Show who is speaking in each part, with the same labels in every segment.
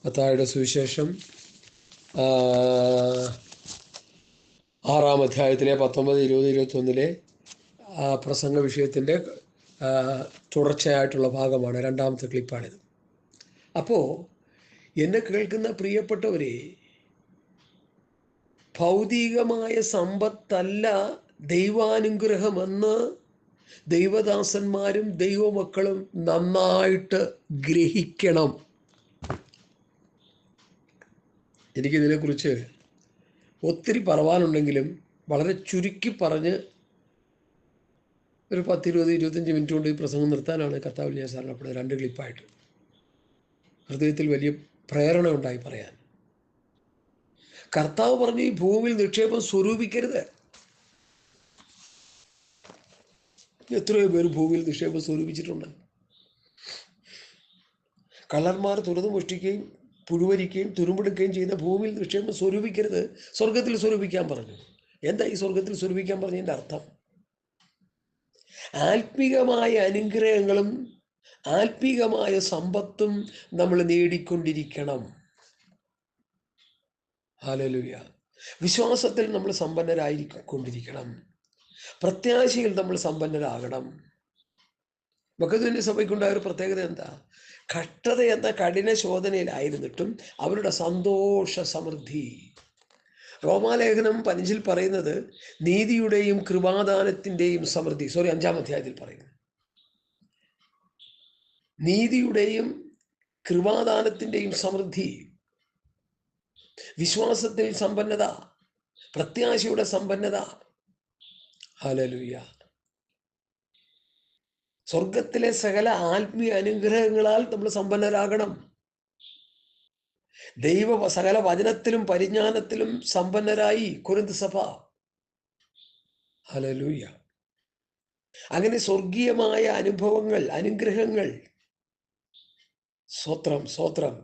Speaker 1: മത്തായിയുടെ സുവിശേഷം 6-ാം അധ്യായത്തിലെ 19, 20, 21 പ്രസംഗ വിഷയത്തിൻ്റെ തുടർച്ചയായിട്ടുള്ള ഭാഗമാണ്. രണ്ടാമത്തെ ക്ലിപ്പാണിത്. അപ്പോൾ എന്നെ കേൾക്കുന്ന പ്രിയപ്പെട്ടവരെ, ഭൗതികമായ സമ്പത്തല്ല ദൈവാനുഗ്രഹമെന്ന് ദൈവദാസന്മാരും ദൈവമക്കളും നന്നായിട്ട് ഗ്രഹിക്കണം. എനിക്കിതിനെക്കുറിച്ച് ഒത്തിരി പറവാനുണ്ടെങ്കിലും വളരെ ചുരുക്കി പറഞ്ഞ് ഒരു 10, 20, 25 മിനിറ്റ് കൊണ്ട് ഈ പ്രസംഗം നിർത്താനാണ് കർത്താവിൽ ഞാൻ ശരണപ്പെടുന്നത്. 2 ക്ലിപ്പായിട്ട് ഹൃദയത്തിൽ വലിയ പ്രേരണ ഉണ്ടായി പറയാൻ. കർത്താവ് പറഞ്ഞു, ഈ ഭൂമിയിൽ നിക്ഷേപം സ്വരൂപിക്കരുത്. എത്രയോ പേര് ഭൂമിയിൽ നിക്ഷേപം സ്വരൂപിച്ചിട്ടുണ്ട്. കള്ളന്മാർ തുറന്നു മോഷ്ടിക്കുകയും പുഴുവരിക്കുകയും തുരുമ്പെടുക്കുകയും ചെയ്യുന്ന ഭൂമിയിൽ നിക്ഷേപം സ്വരൂപിക്കരുത്, സ്വർഗത്തിൽ സ്വരൂപിക്കാൻ പറഞ്ഞു. എന്താ ഈ സ്വർഗത്തിൽ സ്വരൂപിക്കാൻ പറഞ്ഞതിൻ്റെ അർത്ഥം? ആത്മീകമായ അനുഗ്രഹങ്ങളും ആത്മീകമായ സമ്പത്തും നമ്മൾ നേടിക്കൊണ്ടിരിക്കണം. ഹല്ലേലൂയ. വിശ്വാസത്തിൽ നമ്മൾ സമ്പന്നരായിക്കൊണ്ടിരിക്കണം. പ്രത്യാശയിൽ നമ്മൾ സമ്പന്നരാകണം. മക്കതോന്യ സഭയ്ക്കുണ്ടായ ഒരു പ്രത്യേകത എന്താ? കഷ്ടത എന്ന കഠിന ശോധനയിലായിരുന്നിട്ടും അവരുടെ സന്തോഷ സമൃദ്ധി. റോമാലേഖനം 5 പറയുന്നത് നീതിയുടെയും കൃപാദാനത്തിൻ്റെയും സമൃദ്ധി. 5-ാം അധ്യായത്തിൽ പറയുന്നു നീതിയുടെയും കൃപാദാനത്തിൻ്റെയും സമൃദ്ധി. വിശ്വാസത്തിൽ സമ്പന്നത, പ്രത്യാശയുടെ സമ്പന്നത. ഹല്ലേലൂയ. സ്വർഗത്തിലെ സകല ആത്മീയ അനുഗ്രഹങ്ങളാൽ നമ്മൾ സമ്പന്നരാകണം. സകല വചനത്തിലും പരിജ്ഞാനത്തിലും സമ്പന്നരായി കൊരിന്ത് സഭ. ഹല്ലേലൂയ. അങ്ങനെ സ്വർഗീയമായ അനുഭവങ്ങൾ, അനുഗ്രഹങ്ങൾ, സ്വത്രം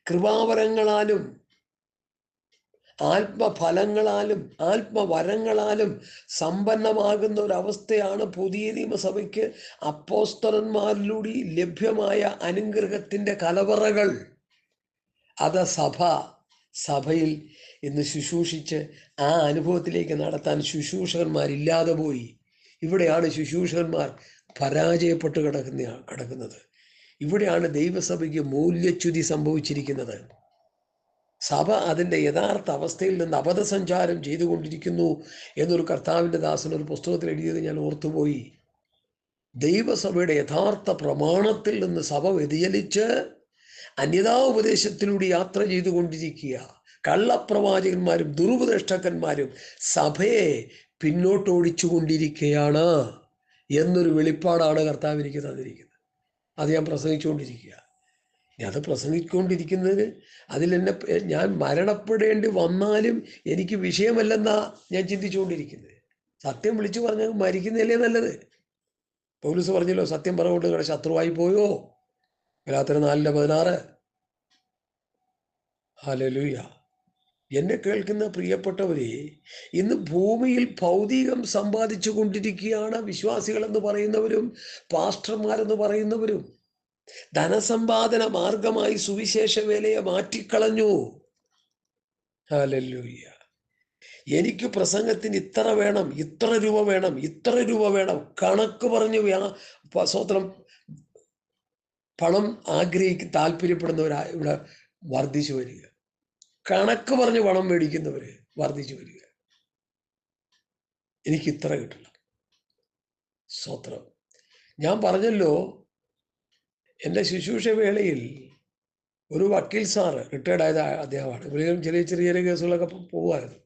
Speaker 1: കൃപാവരങ്ങളാലും ആത്മഫലങ്ങളാലും ആത്മവരങ്ങളാലും സമ്പന്നമാകുന്ന ഒരവസ്ഥയാണ് പുതിയ നിയമസഭയ്ക്ക് അപ്പോസ്തലന്മാരിലൂടെ ലഭ്യമായ അനുഗ്രഹത്തിൻ്റെ കലവറകൾ. അത് സഭയിൽ ഇന്ന് ശുശ്രൂഷിച്ച് ആ അനുഭവത്തിലേക്ക് നടത്താൻ ശുശ്രൂഷകന്മാരില്ലാതെ പോയി. ഇവിടെയാണ് ശുശ്രൂഷകന്മാർ പരാജയപ്പെട്ട് കിടക്കുന്നത്. ഇവിടെയാണ് ദൈവസഭയ്ക്ക് മൂല്യച്യുതി സംഭവിച്ചിരിക്കുന്നത്. സഭ അതിൻ്റെ യഥാർത്ഥ അവസ്ഥയിൽ നിന്ന് അബദ്ധസഞ്ചാരം ചെയ്തുകൊണ്ടിരിക്കുന്നു എന്നൊരു കർത്താവിൻ്റെ ദാസൻ ഒരു പുസ്തകത്തിൽ എഴുതിയത് ഞാൻ ഓർത്തുപോയി. ദൈവസഭയുടെ യഥാർത്ഥ പ്രമാണത്തിൽ നിന്ന് സഭ വ്യതിചലിച്ച് അന്യഥാ ഉപദേശത്തിലൂടെ യാത്ര ചെയ്തുകൊണ്ടിരിക്കുക. കള്ളപ്രവാചകന്മാരും ദുരുപദേഷ്ടക്കന്മാരും സഭയെ പിന്നോട്ടോടിച്ചു കൊണ്ടിരിക്കുകയാണ് എന്നൊരു വെളിപ്പാടാണ് കർത്താവ് എനിക്ക് തന്നിരിക്കുന്നത്. അത് ഞാൻ പ്രസംഗിച്ചുകൊണ്ടിരിക്കുക. അത് പ്രസംഗിച്ചുകൊണ്ടിരിക്കുന്നതിന് ഞാൻ മരണപ്പെടേണ്ടി വന്നാലും എനിക്ക് വിഷയമല്ലെന്നാ ഞാൻ ചിന്തിച്ചുകൊണ്ടിരിക്കുന്നത്. സത്യം വിളിച്ചു പറഞ്ഞാൽ മരിക്കുന്നതല്ലേ നല്ലത്. പൗലോസ് പറഞ്ഞല്ലോ, സത്യം പറഞ്ഞുകൊണ്ട് നിങ്ങളുടെ ശത്രുവായി പോയോ. ഗലാത്യർ 4:16. ഹല്ലേലൂയ. എന്നെ കേൾക്കുന്ന പ്രിയപ്പെട്ടവരെ, ഇന്ന് ഭൂമിയിൽ ഭൗതികം സമ്പാദിച്ചു കൊണ്ടിരിക്കുകയാണ് വിശ്വാസികളെന്ന് പറയുന്നവരും പാസ്റ്റർമാരെന്ന് പറയുന്നവരും. ധനസമ്പാദന മാർഗമായി സുവിശേഷ വേലയെ മാറ്റിക്കളഞ്ഞു. ഹല്ലേലൂയ. എനിക്ക് പ്രസംഗത്തിന് ഇത്ര വേണം, ഇത്ര രൂപ വേണം, ഇത്ര രൂപ വേണം, കണക്ക് പറഞ്ഞു പണം താല്പര്യപ്പെടുന്നവരാ ഇവിടെ വർദ്ധിച്ചു വരിക. കണക്ക് പറഞ്ഞ് പണം മേടിക്കുന്നവര് വർദ്ധിച്ചു വരിക. എനിക്ക് ഇത്ര കിട്ടണം. സ്വത്രം. ഞാൻ പറഞ്ഞല്ലോ, എൻ്റെ ശുശ്രൂഷ വേളയിൽ ഒരു വക്കീൽ സാറ്, റിട്ടയർഡ് ആയത് അദ്ദേഹമാണ്. ഇവരും ചെറിയ ചെറിയ കേസുകളൊക്കെ പോകുമായിരുന്നു.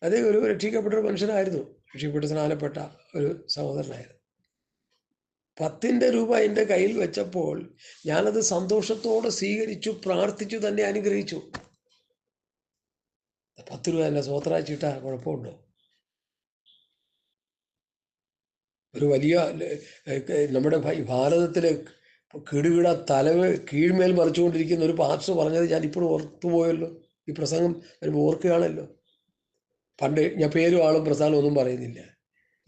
Speaker 1: അദ്ദേഹം ഒരു രക്ഷിക്കപ്പെട്ട ഒരു മനുഷ്യനായിരുന്നു, രക്ഷിക്കപ്പെട്ട് സ്നാനപ്പെട്ട ഒരു സഹോദരനായിരുന്നു. 10 രൂപ എൻ്റെ കയ്യിൽ വെച്ചപ്പോൾ ഞാനത് സന്തോഷത്തോടെ സ്വീകരിച്ചു, പ്രാർത്ഥിച്ചു, തന്നെ അനുഗ്രഹിച്ചു. 10 രൂപ തന്നെ സ്വത്രാച്ചിട്ടാ കുഴപ്പമുണ്ടോ? ഒരു വലിയ നമ്മുടെ ഭാരതത്തിലെ കിടുകിട കീഴ്മേൽ മറിച്ചുകൊണ്ടിരിക്കുന്ന ഒരു പാസ്റ്റർ പറഞ്ഞത് ഞാൻ ഇപ്പോഴും ഓർത്തുപോയല്ലോ. ഈ പ്രസംഗം വരുമ്പോൾ ഓർക്കുകയാണല്ലോ. പണ്ട് ഞാൻ പേരും ആളും പ്രസ്ഥാനം ഒന്നും പറയുന്നില്ല.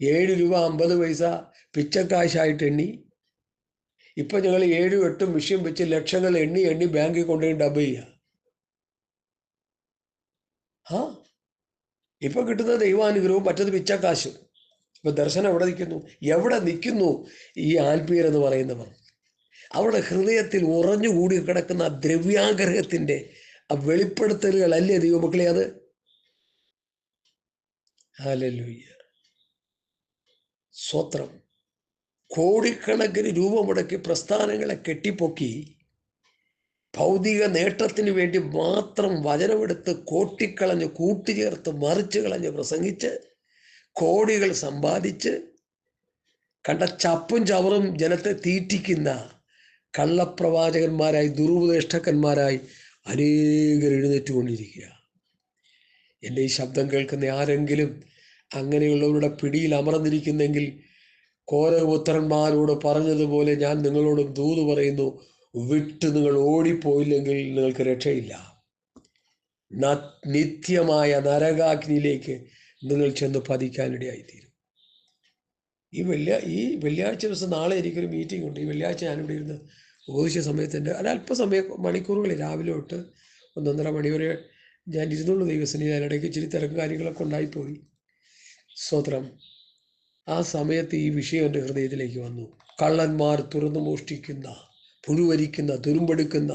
Speaker 1: 7 രൂപ 50 പൈസ പിച്ചക്കാശായിട്ട് എണ്ണി ഇപ്പം ഞങ്ങൾ 7, 8 മെഷീൻ വെച്ച് ലക്ഷങ്ങൾ എണ്ണി എണ്ണി ബാങ്കിൽ കൊണ്ടുപോയി ഡബ് ചെയ്യുക. ആ ഇപ്പം കിട്ടുന്ന ദൈവാനുഗ്രഹവും മറ്റത് പിച്ചക്കാശും. ഇപ്പം ദർശനം എവിടെ നിൽക്കുന്നു ഈ ആത്മീയരെന്ന് പറയുന്നവർ? അവരുടെ ഹൃദയത്തിൽ ഉറഞ്ഞുകൂടി കിടക്കുന്ന ആ ദ്രവ്യാഗ്രഹത്തിൻ്റെ ആ വെളിപ്പെടുത്തലുകളല്ലേ ദൈവമക്കളെ അത്? ഹല്ലേലൂയ, സ്വത്രം. കോടിക്കണക്കിന് രൂപ മുടക്കി പ്രസ്ഥാനങ്ങളെ കെട്ടിപ്പൊക്കി ഭൗതിക നേട്ടത്തിന് വേണ്ടി മാത്രം വചനമെടുത്ത് കോട്ടിക്കളഞ്ഞ് കൂട്ടിച്ചേർത്ത് മറിച്ച് കളഞ്ഞ് പ്രസംഗിച്ച് കോടികൾ സമ്പാദിച്ച് കണ്ട ചപ്പും ചവറും ജനത്തെ തീറ്റിക്കുന്ന കള്ളപ്രവാചകന്മാരായി ദുരുപദേഷ്ടക്കന്മാരായി അനേകർ എഴുന്നേറ്റുകൊണ്ടിരിക്കുക. എൻ്റെ ഈ ശബ്ദം കേൾക്കുന്ന ആരെങ്കിലും അങ്ങനെയുള്ളവരുടെ പിടിയിൽ അമർന്നിരിക്കുന്നെങ്കിൽ കോരപുത്രന്മാരോട് പറഞ്ഞതുപോലെ ഞാൻ നിങ്ങളോട് ദൂത് പറയുന്നു, വിട്ട് നിങ്ങൾ ഓടിപ്പോയില്ലെങ്കിൽ നിങ്ങൾക്ക് രക്ഷയില്ല. നിത്യമായ നരകാഗ്നിയിലേക്ക് നിങ്ങൾ ചെന്ന് പതിക്കാനിടയായിത്തീരും. ഈ വെള്ളിയാഴ്ച ദിവസം നാളെ എനിക്കൊരു മീറ്റിംഗ് ഉണ്ട്. ഈ വെള്ളിയാഴ്ച ഞാനിവിടെ ഇരുന്ന് ഉപദേശിച്ച സമയത്തിൻ്റെ അല്പസമയം മണിക്കൂറുകൾ രാവിലെ തൊട്ട് 1-1.5 മണി വരെ ഞാൻ ഇരുന്നുള്ള ദൈവസന്നിധി. അതിനിടയ്ക്ക് ഇച്ചിരി തിരക്കും കാര്യങ്ങളൊക്കെ ഉണ്ടായിപ്പോയി. സ്തോത്രം. ആ സമയത്ത് ഈ വിഷയം എൻ്റെ ഹൃദയത്തിലേക്ക് വന്നു. കള്ളന്മാർ തുറന്നു മോഷ്ടിക്കുന്ന, പുഴുവരിക്കുന്ന, തുരുമ്പെടുക്കുന്ന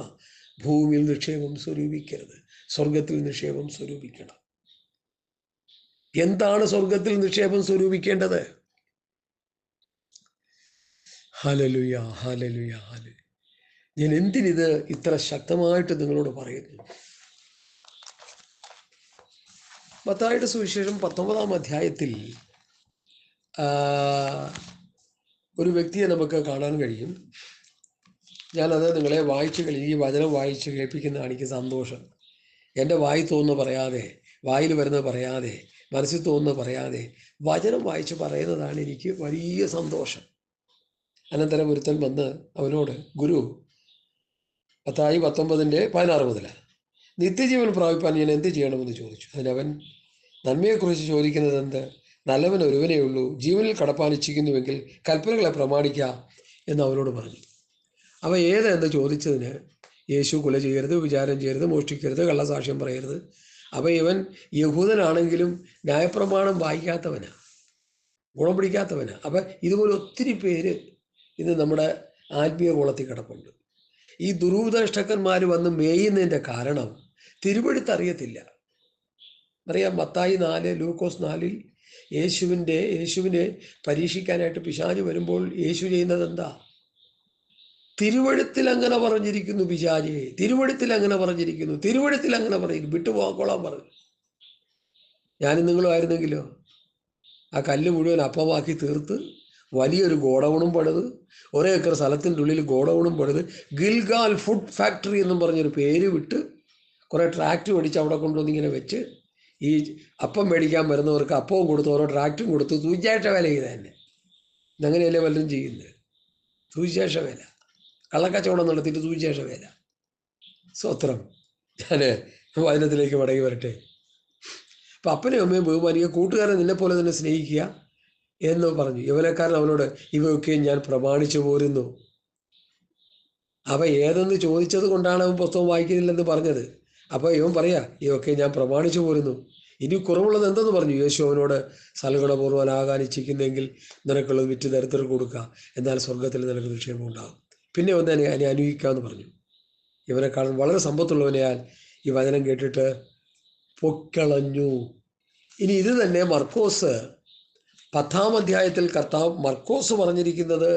Speaker 1: ഭൂമിയിൽ നിക്ഷേപം സ്വരൂപിക്കരുത്, സ്വർഗത്തിൽ നിക്ഷേപം സ്വരൂപിക്കണം. എന്താണ് സ്വർഗത്തിൽ നിക്ഷേപം സ്വരൂപിക്കേണ്ടത്? Hallelujah, hallelujah, hallelujah. ഞാൻ എന്തിനിത് ഇത്ര ശക്തമായിട്ട് നിങ്ങളോട് പറയുന്നു? മത്തായിയുടെ സുവിശേഷം 19-ാം അധ്യായത്തിൽ ഒരു വ്യക്തിയെ നമുക്ക് കാണാൻ കഴിയും. ഞാനത് നിങ്ങളെ ഈ വചനം വായിച്ച് കേൾപ്പിക്കുന്നതാണ് എനിക്ക് സന്തോഷം. എൻ്റെ വായി തോന്നുന്നു പറയാതെ, വായിൽ വരുന്നത് പറയാതെ, മനസ്സിൽ തോന്നുന്നത് പറയാതെ വചനം വായിച്ച് പറയുന്നതാണ് എനിക്ക് വലിയ സന്തോഷം. അനന്തരം ഒരുത്തൻ വന്ന് അവനോട്, ഗുരു, മത്തായി 19:16 മുതൽ നിത്യജീവൻ പ്രാപിപ്പാൻ ഞാൻ എന്ത് ചെയ്യണമെന്ന് ചോദിച്ചു. അതിനവൻ, നന്മയെക്കുറിച്ച് ചോദിക്കുന്നത് എന്ത്? നല്ലവൻ ഒരുവനേ ഉള്ളൂ, ജീവനിൽ കടപ്പാൻ ഇച്ഛിക്കുന്നുവെങ്കിൽ കൽപ്പനകളെ പ്രമാണിക്കുക എന്ന് അവനോട് പറഞ്ഞു. അവ ഏതെന്ന് ചോദിച്ചതിന് യേശു കൊല ചെയ്യരുത്, വിചാരം ചെയ്യരുത്, മോഷ്ടിക്കരുത്, കള്ളസാക്ഷ്യം പറയരുത്. അപ്പം ഇവൻ യഹൂദനാണെങ്കിലും ന്യായപ്രമാണം വായിക്കാത്തവനാ, ഗുണം പിടിക്കാത്തവനാ. അപ്പം ഇതുപോലെ ഒത്തിരി പേര് ഇന്ന് നമ്മുടെ ആത്മീയ കുളത്തിൽ കിടപ്പുണ്ട്. ഈ ദുരുപദേഷ്ടക്കന്മാർ വന്ന് മേയുന്നതിൻ്റെ കാരണം തിരുവെഴുത്തറിയത്തില്ല. അറിയാം, മത്തായി 4, ലൂക്കോസ് 4-ൽ യേശുവിനെ പരീക്ഷിക്കാനായിട്ട് പിശാച് വരുമ്പോൾ യേശു ചെയ്യുന്നത് എന്താ? തിരുവെഴുത്തിൽ അങ്ങനെ പറഞ്ഞിരിക്കുന്നു പിശാചേ, തിരുവെഴുത്തിൽ അങ്ങനെ പറഞ്ഞിരിക്കുന്നു, തിരുവെഴുത്തിൽ അങ്ങനെ പറയും, വിട്ടുപോകാൻ പറഞ്ഞു. ഞാനും നിങ്ങളും ആയിരുന്നെങ്കിലോ ആ കല്ല് മുഴുവൻ അപ്പമാക്കി തീർത്ത് വലിയൊരു ഗോഡൗണും പണിത്, 1 ഏക്കർ സ്ഥലത്തിൻ്റെ ഉള്ളിൽ ഗോഡൗണും പണിത്, ഗിൽഗാൽ ഫുഡ് ഫാക്ടറി എന്നും പറഞ്ഞൊരു പേര് വിട്ട് കുറേ ട്രാക്ടർ മേടിച്ച് അവിടെ കൊണ്ടുവന്ന് ഇങ്ങനെ വെച്ച് ഈ അപ്പം മേടിക്കാൻ വരുന്നവർക്ക് അപ്പവും കൊടുത്ത് ഓരോ ട്രാക്ടറും കൊടുത്ത് സുവിശേഷ വേല ചെയ്ത് തന്നെ. അങ്ങനെയല്ലേ വല്ലതും ചെയ്യുന്നത്? സുവിശേഷ വേല, കള്ളക്കച്ചവടം നടത്തിയിട്ട് സുവിശേഷ വേല. സ്വത്രം. ഞാൻ വചനത്തിലേക്ക് മടങ്ങി വരട്ടെ. അപ്പം അപ്പനെയും അമ്മയും ബഹുമാനിക്കുക, കൂട്ടുകാരൻ നിന്നെപ്പോലെ തന്നെ സ്നേഹിക്കുക എന്ന് പറഞ്ഞു. യൗവനക്കാരൻ അവനോട്, ഇവയൊക്കെ ഞാൻ പ്രമാണിച്ചു പോരുന്നു. അവ ഏതെന്ന് ചോദിച്ചത് കൊണ്ടാണ് അവൻ പുസ്തകം വായിക്കുന്നില്ലെന്ന് പറഞ്ഞത്. അപ്പോൾ ഇവൻ പറയാ, ഇതൊക്കെ ഞാൻ പ്രമാണിച്ചു പോരുന്നു. ഇനി കുറവുള്ളത് എന്തെന്ന് പറഞ്ഞു. യേശു അവനോട്, സൽഗുണപൂർവ്വനാകാൻ ഇച്ഛിക്കുന്നെങ്കിൽ നിനക്കുള്ളത് വിറ്റ് ദരിദ്രർക്ക് കൊടുക്കുക, എന്നാൽ സ്വർഗത്തിൽ നിനക്ക് നിക്ഷേപം ഉണ്ടാകും. പിന്നെ ഒന്ന് എന്നെ അനുഭവിക്കാമെന്ന് പറഞ്ഞു. ഇവനെക്കാളും വളരെ സമ്പത്തുള്ളവനെയാൽ ഈ വചനം കേട്ടിട്ട് പൊക്കളഞ്ഞു. ഇനി ഇത് തന്നെ മർക്കോസ് 10-ാം അധ്യായത്തിൽ മർക്കോസ് പറഞ്ഞിരിക്കുന്നത്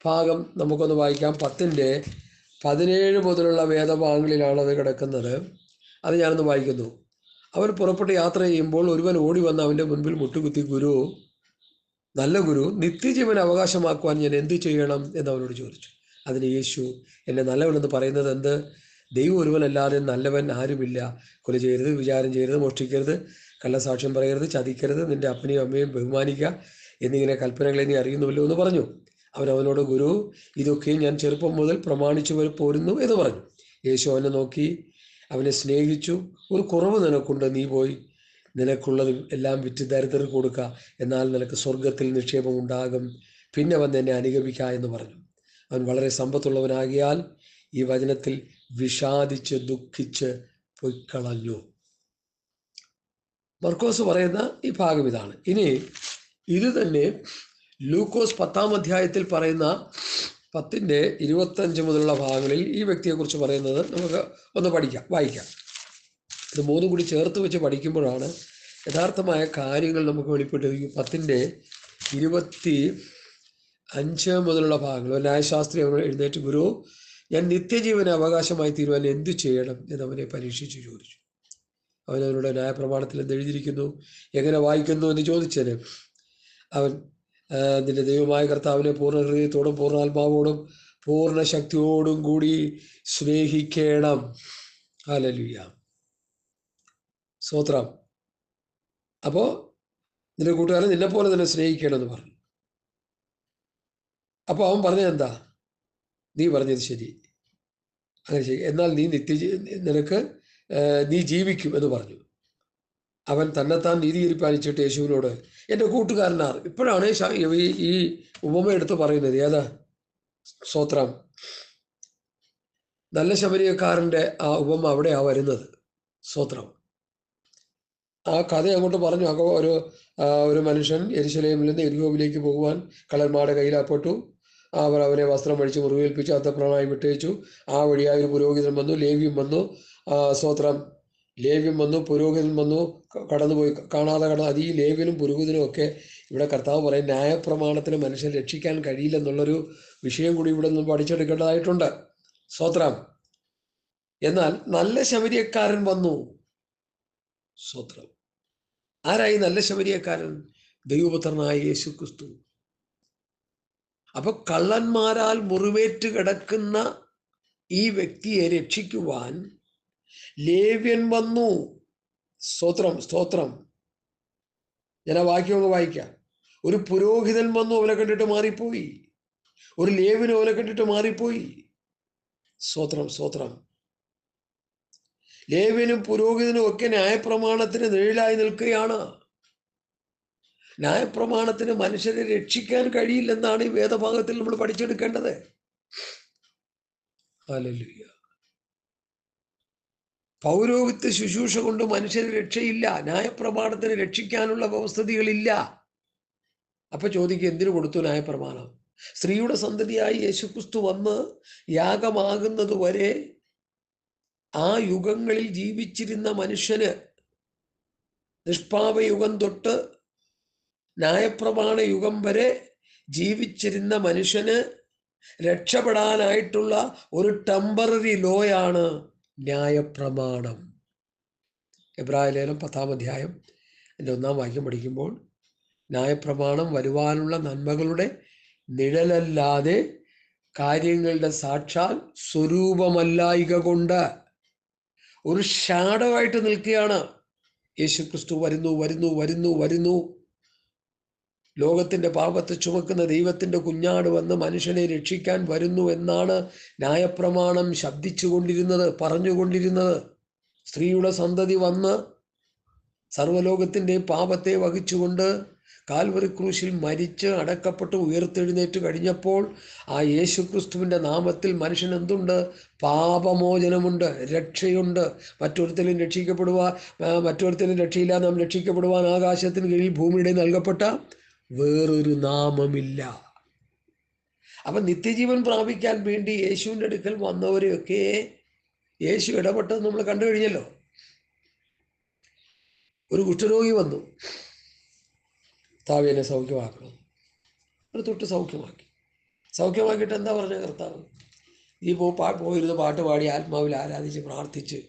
Speaker 1: ഭാഗം നമുക്കൊന്ന് വായിക്കാം. 10-17 മുതലുള്ള വേദഭാഗങ്ങളിലാണ് അത് കിടക്കുന്നത്. അത് ഞാനൊന്ന് വായിക്കുന്നു. അവൻ പുറപ്പെട്ട് യാത്ര ചെയ്യുമ്പോൾ ഒരുവൻ ഓടി വന്ന് അവൻ്റെ മുൻപിൽ മുട്ടുകുത്തി, ഗുരു, നല്ല ഗുരു, നിത്യജീവൻ അവകാശമാക്കുവാൻ ഞാൻ എന്ത് ചെയ്യണം എന്ന് അവനോട് ചോദിച്ചു. അതിന് യേശു, എന്നെ നല്ലവനെന്ന് പറയുന്നത് എന്ത്? ദൈവം ഒരുവനല്ലാതെ നല്ലവൻ ആരുമില്ല. കൊല ചെയ്യരുത്, വിചാരം ചെയ്യരുത്, മോഷ്ടിക്കരുത്, കള്ളസാക്ഷ്യം പറയരുത്, ചതിക്കരുത്, നിൻ്റെ അപ്പനെയും അമ്മയും ബഹുമാനിക്കുക എന്നിങ്ങനെ കൽപ്പനകളെ നീ അറിയുന്നുവല്ലോ എന്ന് പറഞ്ഞു. അവനോട്, ഗുരു, ഇതൊക്കെയും ഞാൻ ചെറുപ്പം മുതൽ പ്രമാണിച്ചു പോരുന്നു എന്ന് പറഞ്ഞു. യേശു അവനെ നോക്കി അവനെ സ്നേഹിച്ചു. ഒരു കുറവ് നിനക്കുണ്ട്, നീ പോയി നിനക്കുള്ളത് എല്ലാം വിറ്റ് ദരിദ്രർക്ക് കൊടുക്കുക, എന്നാൽ നിനക്ക് സ്വർഗത്തിൽ നിക്ഷേപം ഉണ്ടാകും. പിന്നെ വന്ന് എന്നെ അനുഗമിക്കുക എന്ന് പറഞ്ഞു. അവൻ വളരെ സമ്പത്തുള്ളവനാകിയാൽ ഈ വചനത്തിൽ വിഷാദിച്ച് ദുഃഖിച്ച് പൊയ്ക്കളഞ്ഞു. മർക്കോസ് പറയുന്ന ഈ ഭാഗം ഇതാണ്. ഇനി ഇത് തന്നെ ലൂക്കോസ് 10-ാം അധ്യായത്തിൽ പറയുന്ന 10-25 മുതലുള്ള ഭാഗങ്ങളിൽ ഈ വ്യക്തിയെക്കുറിച്ച് പറയുന്നത് നമുക്ക് ഒന്ന് വായിക്കാം. ഇത് മൂന്നും കൂടി ചേർത്ത് വെച്ച് പഠിക്കുമ്പോഴാണ് യഥാർത്ഥമായ കാര്യങ്ങൾ നമുക്ക് വെളിപ്പെട്ടിരിക്കും. 10-25 മുതലുള്ള ഭാഗങ്ങൾ. ന്യായശാസ്ത്രി അവൻ എഴുന്നേറ്റ്, ഗുരു, ഞാൻ നിത്യജീവന അവകാശമായി തീരുവാൻ എന്തു ചെയ്യണം എന്ന് അവനെ പരീക്ഷിച്ചു ചോദിച്ചു. അവനവരുടെ ന്യായപ്രമാണത്തിൽ എന്ത് എഴുതിയിരിക്കുന്നു, എങ്ങനെ വായിക്കുന്നു എന്ന് ചോദിച്ചതിന് അവൻ, നിന്റെ ദൈവമായ കർത്താവിനെ പൂർണ്ണ ഹൃദയത്തോടും പൂർണ്ണാത്മാവോടും പൂർണ്ണ ശക്തിയോടും കൂടി സ്നേഹിക്കണം. ഹല്ലേലൂയ, സ്തോത്രം. അപ്പോ നിന്റെ കൂട്ടുകാരൻ നിന്നെ പോലെ തന്നെ സ്നേഹിക്കണം എന്ന് പറഞ്ഞു. അപ്പൊ അവൻ പറഞ്ഞത് എന്താ? നീ പറഞ്ഞത് ശരി, അങ്ങനെ ശരി, എന്നാൽ നീ ജീവിക്കും എന്ന് പറഞ്ഞു. അവൻ തന്നെത്താൻ നീതീകരിപ്പാനിച്ചിട്ട് യേശുവിനോട്, എൻ്റെ കൂട്ടുകാരനാർ. ഇപ്പോഴാണ് ഈ ഉപമ എടുത്ത് പറയുന്നത്. ഏതാ? സ്തോത്രം. നല്ല ശമരിയക്കാരൻ്റെ ആ ഉപമ അവിടെയാ വരുന്നത്. സ്തോത്രം. ആ കഥ അങ്ങോട്ട് പറഞ്ഞു. ഒരു മനുഷ്യൻ യെരുശലേമിൽ നിന്ന് എരിഹോവിലേക്ക് പോകുവാൻ കള്ളന്മാരുടെ കയ്യിലപ്പെട്ടു. അവർ അവനെ വസ്ത്രം അടിച്ച് മുറിവേൽപ്പിച്ച് അന്തപ്രാണമായി വിട്ടയച്ചു. ആ വഴിയായ ഒരു പുരോഹിതൻ വന്നു, ലേവ്യം വന്നു. സ്തോത്രം. ലേവ്യം വന്നു, പുരോഹിതൻ വന്നു, കടന്നുപോയി. അത് ഈ ലേവ്യനും പുരോഹിതനും ഒക്കെ ഇവിടെ കർത്താവ് പറയും, ന്യായപ്രമാണത്തിന് മനുഷ്യൻ രക്ഷിക്കാൻ കഴിയില്ലെന്നുള്ളൊരു വിഷയം കൂടി ഇവിടെ നിന്ന് പഠിച്ചെടുക്കേണ്ടതായിട്ടുണ്ട്. സ്തോത്രം. എന്നാൽ നല്ല ശമരിയക്കാരൻ വന്നു. സ്തോത്രം. ആരായി നല്ല ശമരിയക്കാരൻ? ദൈവപുത്രനായ യേശു ക്രിസ്തു. അപ്പൊ കള്ളന്മാരാൽ മുറിവേറ്റ് കിടക്കുന്ന ഈ വ്യക്തിയെ രക്ഷിക്കുവാൻ ലേവ്യൻ വന്നു. സ്തോത്രം, സ്തോത്രം. ഞാൻ ആ വാക്യം വായിക്കാം. ഒരു പുരോഹിതൻ വന്നു, അവനെ കണ്ടിട്ട് മാറിപ്പോയി. ഒരു ലേവ്യനും അവനെ കണ്ടിട്ട് മാറിപ്പോയി. സ്തോത്രം, സ്തോത്രം. ലേവ്യനും പുരോഹിതനും ഒക്കെ ന്യായപ്രമാണത്തിന് നിഴലായി നിൽക്കുകയാണ്. ന്യായപ്രമാണത്തിന് മനുഷ്യരെ രക്ഷിക്കാൻ കഴിയില്ലെന്നാണ് ഈ വേദഭാഗത്തിൽ നമ്മൾ പഠിച്ചെടുക്കേണ്ടത്. ഹല്ലേലൂയ. പൗരോഹിത്യ ശുശ്രൂഷ കൊണ്ട് മനുഷ്യന് രക്ഷയില്ല. ന്യായപ്രമാണത്തിന് രക്ഷിക്കാനുള്ള വ്യവസ്ഥിതികളില്ല. അപ്പൊ ചോദിക്കുക, എന്തിനു കൊടുത്തു ന്യായപ്രമാണം? സ്ത്രീയുടെ സന്തതിയായി യേശുക്രിസ്തു വന്ന് യാഗമാകുന്നത് വരെ ആ യുഗങ്ങളിൽ ജീവിച്ചിരുന്ന മനുഷ്യന്, നിഷ്പാപയുഗം തൊട്ട് ന്യായപ്രമാണ യുഗം വരെ ജീവിച്ചിരുന്ന മനുഷ്യന് രക്ഷപ്പെടാനായിട്ടുള്ള ഒരു ടെമ്പററി ലോയാണ് ന്യായപ്രമാണം. എബ്രായ ലേഖനം 10-ാം അധ്യായം 1-ാം വാക്യം പഠിക്കുമ്പോൾ, ന്യായപ്രമാണം വരുവാനുള്ള നന്മകളുടെ നിഴലല്ലാതെ കാര്യങ്ങളുടെ സാക്ഷാൽ സ്വരൂപമല്ലായിക കൊണ്ട് ഒരു ഷാഡോ ആയിട്ട് നിൽക്കുകയാണ്. യേശുക്രിസ്തു വരുന്നു, വരുന്നു, വരുന്നു, വരുന്നു. ലോകത്തിന്റെ പാപത്തെ ചുമക്കുന്ന ദൈവത്തിന്റെ കുഞ്ഞാട് വന്ന് മനുഷ്യനെ രക്ഷിക്കാൻ വരുന്നു എന്നാണ് ന്യായപ്രമാണം ശബ്ദിച്ചുകൊണ്ടിരുന്നത്, പറഞ്ഞുകൊണ്ടിരുന്നത്. സ്ത്രീയുടെ സന്തതി വന്ന് സർവ്വലോകത്തിന്റെ പാപത്തെ വഹിച്ചുകൊണ്ട് കാൽവറി ക്രൂശിൽ മരിച്ച് അടക്കപ്പെട്ട് ഉയർത്തെഴുന്നേറ്റ് കഴിഞ്ഞപ്പോൾ ആ യേശുക്രിസ്തുവിൻ്റെ നാമത്തിൽ മനുഷ്യൻ എന്തുണ്ട്? പാപമോചനമുണ്ട്, രക്ഷയുണ്ട്. മറ്റൊരുത്തലും രക്ഷയില്ല. നാം രക്ഷിക്കപ്പെടുവാൻ ആകാശത്തിന് കീഴിൽ ഭൂമിയുടെ നൽകപ്പെട്ട വേറൊരു നാമമില്ല. അപ്പം നിത്യജീവൻ പ്രാപിക്കാൻ വേണ്ടി യേശുവിൻ്റെ അടുക്കൽ വന്നവരെയൊക്കെ യേശു ഇടപെട്ടത് നമ്മൾ കണ്ടു കഴിഞ്ഞല്ലോ. ഒരു കുഷ്ഠരോഗി വന്നു, കർത്താവ് എന്നെ സൗഖ്യമാക്കണം. ഒരു തൊട്ട് സൗഖ്യമാക്കിയിട്ട് എന്താ പറഞ്ഞ കർത്താവ്? നീ പോയിരുന്ന് പാട്ട് പാടി ആത്മാവിൽ ആരാധിച്ച് പ്രാർത്ഥിച്ച്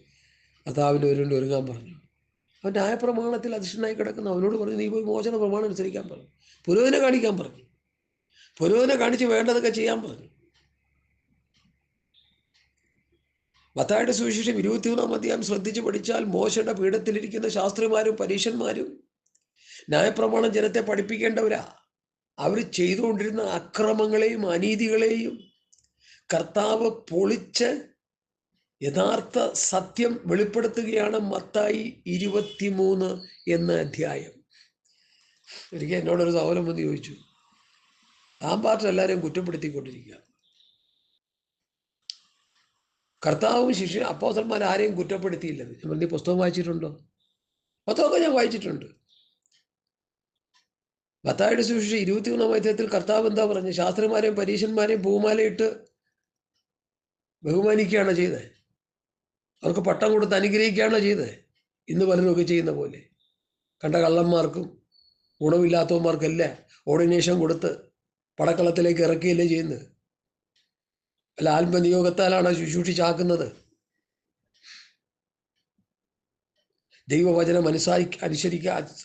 Speaker 1: കർത്താവിൻ്റെ ഒരുങ്ങാൻ പറഞ്ഞു. അവൻ ന്യായപ്രമാണത്തിൽ അധിഷ്ഠനായി കിടക്കുന്ന അവനോട് പറഞ്ഞു, നീ പോയി മോചന പ്രമാണം അനുസരിക്കാൻ പറഞ്ഞു. പുരോഹിതനെ കാണിക്കാൻ പറഞ്ഞു. പുരോഹിതനെ കാണിച്ച് വേണ്ടതൊക്കെ ചെയ്യാൻ പറഞ്ഞു. മത്തായിയുടെ സുവിശേഷം 21-ാം അധ്യായം ശ്രദ്ധിച്ച് പഠിച്ചാൽ മോശയുടെ പീഠത്തിലിരിക്കുന്ന ശാസ്ത്രിമാരും പരീശന്മാരും ന്യായപ്രമാണം ജനത്തെ പഠിപ്പിക്കേണ്ടവരാ. അവർ ചെയ്തുകൊണ്ടിരുന്ന അക്രമങ്ങളെയും അനീതികളെയും കർത്താവ് പൊളിച്ച് യഥാർത്ഥ സത്യം വെളിപ്പെടുത്തുകയാണ്. മത്തായി 23 എന്ന അധ്യായം. ഒരിക്കൽ എന്നോടൊരു സഹോദരൻ വന്ന് ചോദിച്ചു, ആമ്പാട്ട് എല്ലാവരെയും കുറ്റപ്പെടുത്തിക്കൊണ്ടിരിക്കുക, കർത്താവും അപ്പോസ്തലന്മാർ ആരെയും കുറ്റപ്പെടുത്തിയില്ല. നീ പുസ്തകം വായിച്ചിട്ടുണ്ടോ? പുസ്തകമൊക്കെ ഞാൻ വായിച്ചിട്ടുണ്ട്. മത്തായിയുടെ സുവിശേഷം 21-ാം അധ്യായത്തിൽ കർത്താവ് എന്താ പറഞ്ഞു? ശാസ്ത്രിമാരെയും പരീശന്മാരെയും പൂമാലയിട്ട് ബഹുമാനിക്കുകയാണോ ചെയ്തത്? അവർക്ക് പട്ടം കൊടുത്ത് അനുഗ്രഹിക്കുകയാണോ ചെയ്തത്? ഇന്ന് പലരുമൊക്കെ ചെയ്യുന്ന പോലെ കണ്ട കള്ളന്മാർക്കും ഗുണമില്ലാത്തവന്മാർക്കല്ല ഓർഡിനേഷൻ കൊടുത്ത് പടക്കളത്തിലേക്ക് ഇറക്കുകയല്ലേ ചെയ്യുന്നത്? അല്ല ആത്മനിയോഗത്താലാണ് ശുശ്രൂഷിച്ചാക്കുന്നത്. ദൈവവചനം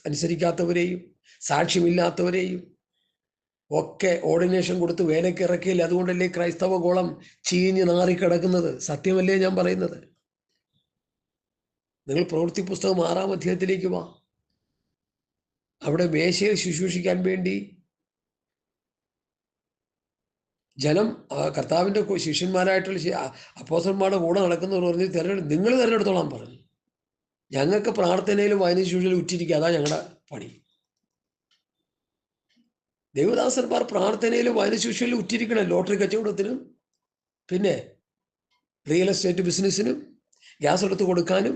Speaker 1: അനുസരിക്കാത്തവരെയും സാക്ഷ്യമില്ലാത്തവരെയും ഒക്കെ ഓർഡിനേഷൻ കൊടുത്ത് വേലയ്ക്ക് ഇറക്കിയില്ല. അതുകൊണ്ടല്ലേ ക്രൈസ്തവ ഗോളം ചീഞ്ഞ് നാറിക്കിടക്കുന്നത്? സത്യമല്ലേ ഞാൻ പറയുന്നത്? നിങ്ങൾ പ്രവൃത്തി പുസ്തകം 6-ാം അധ്യായത്തിലേക്ക് വാ. അവിടെ മേശയിൽ ശുശ്രൂഷിക്കാൻ വേണ്ടി ജനം കർത്താവിൻ്റെ ശിഷ്യന്മാരായിട്ടുള്ള അപ്പോസ്തലന്മാരുടെ കൂടെ നടക്കുന്നവർ പറഞ്ഞ് നിങ്ങൾ തിരഞ്ഞെടുത്തോളാൻ പറഞ്ഞു. ഞങ്ങൾക്ക് പ്രാർത്ഥനയിലും വായന ശുശ്രൂഷയിലും ഉറ്റിരിക്കുക, അതാ ഞങ്ങളുടെ പണി. ദൈവദാസന്മാർ പ്രാർത്ഥനയിലും വായന ശുശ്രൂഷയിലും ഉറ്റിരിക്കണം. ലോട്ടറി കച്ചവടത്തിനും പിന്നെ റിയൽ എസ്റ്റേറ്റ് ബിസിനസ്സിനും ഗ്യാസ് എടുത്ത് കൊടുക്കാനും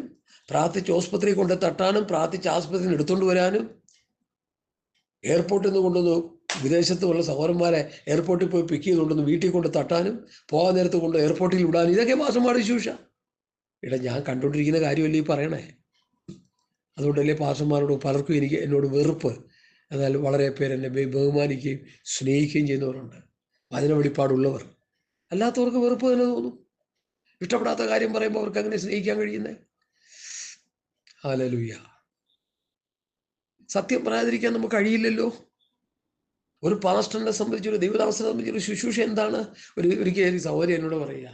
Speaker 1: പ്രാർത്ഥിച്ച് ആസ്പത്രി കൊണ്ട് തട്ടാനും പ്രാർത്ഥിച്ച് ആസ്പത്രിയിൽ എടുത്തുകൊണ്ട് വരാനും എയർപോർട്ടിൽ നിന്ന് കൊണ്ടുവന്ന് വിദേശത്തുള്ള സഹോദരന്മാരെ എയർപോർട്ടിൽ പോയി പിക്ക് ചെയ്തുകൊണ്ടൊന്ന് വീട്ടിൽ കൊണ്ട് തട്ടാനും പോകാൻ നേരത്ത് കൊണ്ട് എയർപോർട്ടിൽ വിടാനും ഇതൊക്കെ പാസ്റ്റർമാരുടെ ശുശ്രൂഷ. ഞാൻ കണ്ടുകൊണ്ടിരിക്കുന്ന കാര്യമല്ലേ ഈ പറയണേ. അതുകൊണ്ടല്ലേ പാസ്റ്റർമാരോട് പലർക്കും എന്നോട് വെറുപ്പ്. എന്നാൽ വളരെ പേര് എന്നെ ബഹുമാനിക്കുകയും സ്നേഹിക്കുകയും ചെയ്യുന്നവരുണ്ട്, വചന വെളിപ്പാടുള്ളവർ. അല്ലാത്തവർക്ക് വെറുപ്പ് തന്നെ തോന്നും. ഇഷ്ടപ്പെടാത്ത കാര്യം പറയുമ്പോൾ അവർക്ക് അങ്ങനെ സ്നേഹിക്കാൻ കഴിയുന്നത്? ഹല്ലേലൂയ. സത്യം പറയാതിരിക്കാൻ നമുക്ക് കഴിയില്ലല്ലോ. ഒരു പാസ്റ്ററിനെ സംബന്ധിച്ച്, ഒരു ദൈവദാസനെ സംബന്ധിച്ച് ശുശ്രൂഷ എന്താണ്? ഒരിക്കലും സഹോദരി എന്നോട് പറയുക,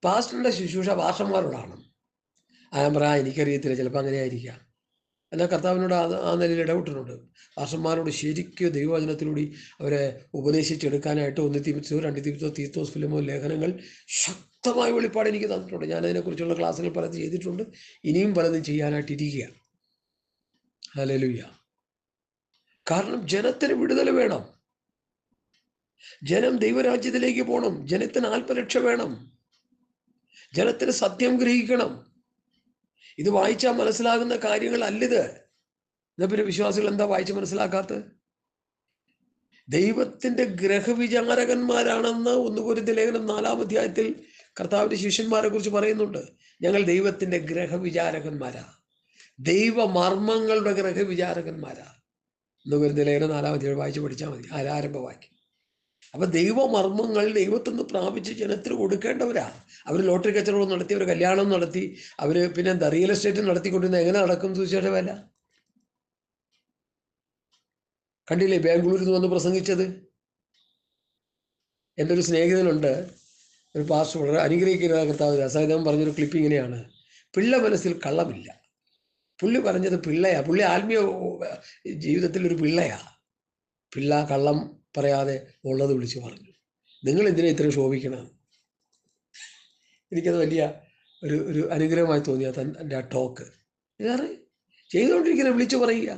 Speaker 1: പാസ്റ്ററിൻ്റെ ശുശ്രൂഷ പാസ്റ്റർമാരോടാണ്. ഞാൻ പറയാം എനിക്കറിയത്തില്ല, ചിലപ്പോൾ അങ്ങനെ ആയിരിക്കാം. എന്നാൽ കർത്താവിനോട് ആ നിലയിൽ ഇടപെട്ടിട്ടുണ്ട്. പാസ്റ്റർമാരോട് ശരിക്കും ദൈവവചനത്തിലൂടെ അവരെ ഉപദേശിച്ചെടുക്കാനായിട്ട് 1 തീമോഥെയോസ് 2 തീമോഥെയോസ് തീത്തോസ് ഫിലോമോൻ ലേഖനങ്ങൾ ശക്തമായ വെളിപ്പാട് എനിക്ക് തന്നിട്ടുണ്ട്. ഞാൻ അതിനെക്കുറിച്ചുള്ള ക്ലാസ്സുകൾ പലതും ചെയ്തിട്ടുണ്ട്, ഇനിയും പലതും ചെയ്യാനായിട്ടിരിക്കുക. ഹല്ലേലൂയ. കാരണം ജനത്തിന് വിടുതൽ വേണം, ജനം ദൈവരാജ്യത്തിലേക്ക് പോകണം, ജനത്തിന് ആത്മരക്ഷ വേണം, ജനത്തിന് സത്യം ഗ്രഹിക്കണം. ഇത് വായിച്ചാൽ മനസ്സിലാകുന്ന കാര്യങ്ങളല്ലിത്. എന്നാ പിന്നെ വിശ്വാസികൾ എന്താ വായിച്ച് മനസ്സിലാക്കാത്തത്? ദൈവത്തിന്റെ ഗ്രഹവിചാരകന്മാരാണെന്ന് 1 കൊരിന്ത്യർ ലേഖനം 4-ാം അധ്യായത്തിൽ കർത്താവിന്റെ ശിഷ്യന്മാരെ കുറിച്ച് പറയുന്നുണ്ട്. ഞങ്ങൾ ദൈവത്തിന്റെ ഗ്രഹവിചാരകന്മാരാ, ദൈവമർമ്മങ്ങളുടെ ഗ്രഹവിചാരകന്മാരാ. 1 കൊരിന്ത്യർ ലേഖനം 4-ാം അധ്യായം വായിച്ച് പഠിച്ചാൽ മതി, ആരംഭവാക്യം. അപ്പൊ ദൈവമർമ്മങ്ങൾ ദൈവത്തിൽ നിന്ന് പ്രാപിച്ച് ജനത്തിന് കൊടുക്കേണ്ടവരാ. അവർ ലോട്ടറി കച്ചവടം നടത്തി, അവർ കല്യാണം നടത്തി, അവര് പിന്നെ എന്താ റിയൽ എസ്റ്റേറ്റ് നടത്തിക്കൊണ്ടിരുന്ന എങ്ങനെ നടക്കും സുവിശേഷ വേല? കണ്ടില്ലേ ബാംഗ്ലൂരിൽ നിന്ന് വന്ന് പ്രസംഗിച്ചത്? എൻ്റെ ഒരു സ്നേഹിതനുണ്ട്, ഒരു പാസ്റ്റർ, വളരെ അനുഗ്രഹിക്കുന്ന കർത്താവ്. അദ്ദേഹം പറഞ്ഞൊരു ക്ലിപ്പ് ഇങ്ങനെയാണ്: പിള്ള മനസ്സിൽ കള്ളമില്ല. പുള്ളി പറഞ്ഞത് പിള്ളയാ, പുള്ളി ആത്മീയ ജീവിതത്തിൽ ഒരു പിള്ളയാ. പിള്ള കള്ളം പറയാതെ ഉള്ളത് വിളിച്ചു പറഞ്ഞു. നിങ്ങൾ എന്തിനാ ഇത്രയും ശോഭിക്കണം? എനിക്കത് വലിയ ഒരു അനുഗ്രഹമായി തോന്നിയ എൻ്റെ ആ ടോക്ക്. വേറെ ചെയ്തുകൊണ്ടിരിക്കുന്ന വിളിച്ചു പറയുക,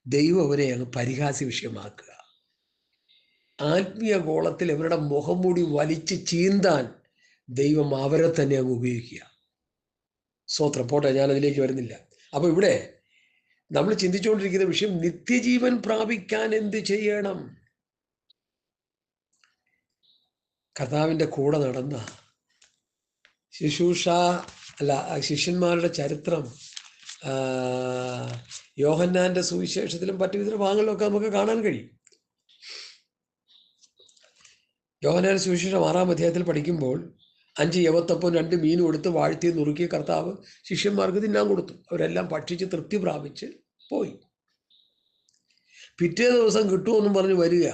Speaker 1: ദൈവം അവരെ അങ്ങ് പരിഹാസ്യ വിഷയമാക്കുക. ആത്മീയ ഗോളത്തിൽ അവരുടെ മുഖം മൂടി വലിച്ച് ചീന്താൻ ദൈവം അവരെ തന്നെ അങ്ങ് ഉപയോഗിക്കുക. സ്തോത്രം. പോട്ടെ, ഞാൻ അതിലേക്ക് വരുന്നില്ല. അപ്പൊ ഇവിടെ നമ്മൾ ചിന്തിച്ചുകൊണ്ടിരിക്കുന്ന വിഷയം, നിത്യജീവൻ പ്രാപിക്കാൻ എന്ത് ചെയ്യണം? കർത്താവിൻ്റെ കൂടെ നടന്ന ശിഷ്യന്മാരുടെ ചരിത്രം യോഹന്നാന്റെ സുവിശേഷത്തിലും മറ്റു വിധ ഭാഗങ്ങളിലൊക്കെ നമുക്ക് കാണാൻ കഴിയും. യോഹന്നാന്റെ സുവിശേഷം 6-ാം അധ്യായത്തിൽ പഠിക്കുമ്പോൾ 5 യവത്തപ്പവും 2 മീനും എടുത്ത് വാഴ്ത്തി നുറുക്കി കർത്താവ് ശിഷ്യന്മാർക്ക് തിന്നാൻ കൊടുത്തു. അവരെല്ലാം ഭക്ഷിച്ച് തൃപ്തി പ്രാപിച്ച് പോയി. പിറ്റേ ദിവസം കിട്ടുമെന്നും പറഞ്ഞ് വരിക.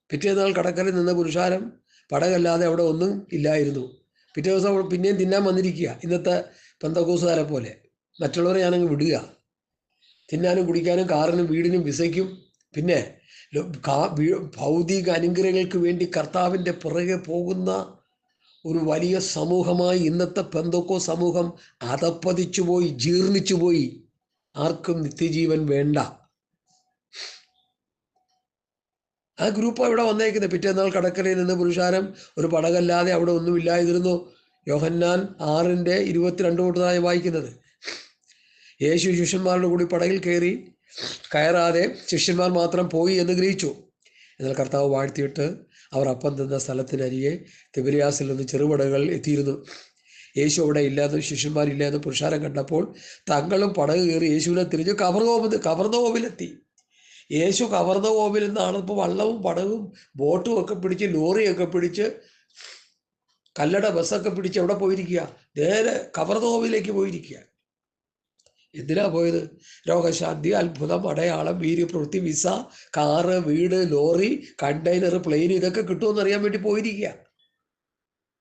Speaker 1: പിറ്റേ നാൾ കടക്കരയിൽ നിന്ന പുരുഷാരം പടകല്ലാതെ അവിടെ ഒന്നും ഇല്ലായിരുന്നു. പിറ്റേ ദിവസം പിന്നെയും തിന്നാൻ വന്നിരിക്കുക. ഇന്നത്തെ പെന്തക്കോസുകാരെ പോലെ മറ്റുള്ളവരെ ഞാനങ്ങ് വിടുക. തിന്നാനും കുടിക്കാനും കാറിനും വീടിനും വിസയ്ക്കും പിന്നെ ഭൗതിക അനുഗ്രഹങ്ങൾക്ക് വേണ്ടി കർത്താവിൻ്റെ പുറകെ പോകുന്ന ഒരു വലിയ സമൂഹമായി ഇന്നത്തെ പെന്തക്കോ സമൂഹം അധപ്പതിച്ചുപോയി, ജീർണിച്ചുപോയി. ആർക്കും നിത്യജീവൻ വേണ്ട. ആ ഗ്രൂപ്പ് ഇവിടെ വന്നേക്കുന്നത്. പിറ്റേന്നാൾ കടക്കരയിൽ നിന്ന് പുരുഷാരം ഒരു പടകല്ലാതെ അവിടെ ഒന്നുമില്ലായിരുന്നു. യോഹന്നാൻ 6:22 തൊട്ടാണ് വായിക്കുന്നത്. യേശു ശിഷ്യന്മാരുടെ കൂടി പടകിൽ കയറാതെ ശിഷ്യന്മാർ മാത്രം പോയി എന്ന് ഗ്രഹിച്ചു. എന്നാൽ കർത്താവ് വാഴ്ത്തിയിട്ട് അവർ അപ്പം തിന്ന സ്ഥലത്തിനരികെ തിബരിയാസിൽ നിന്ന് ചെറുപടകുകൾ എത്തിയിരുന്നു. യേശു അവിടെ ഇല്ലാന്നും ശിഷ്യന്മാരില്ലാന്നും പുരുഷാരം കണ്ടപ്പോൾ തങ്ങളും പടക് കയറി യേശുവിനെ തിരിഞ്ഞ് കവർന്നോവിലെത്തി. യേശു കവർന്നോവിൽ നിന്നാണ് ഇപ്പോൾ വള്ളവും പടകും ബോട്ടും ഒക്കെ പിടിച്ച് ലോറിയൊക്കെ പിടിച്ച് കല്ലട ബസ്സൊക്കെ പിടിച്ച് എവിടെ പോയിരിക്കുക? നേരെ കവർന്നോവിലേക്ക് പോയിരിക്കുക. എന്തിനാ പോയത്? രോഗശാന്തി, അത്ഭുതം, അടയാളം, വീര്യപ്രവൃത്തി, വിസ, കാറ്, വീട്, ലോറി, കണ്ടെയ്നർ, പ്ലെയിൻ ഇതൊക്കെ കിട്ടുമെന്നറിയാൻ വേണ്ടി പോയിരിക്കുക.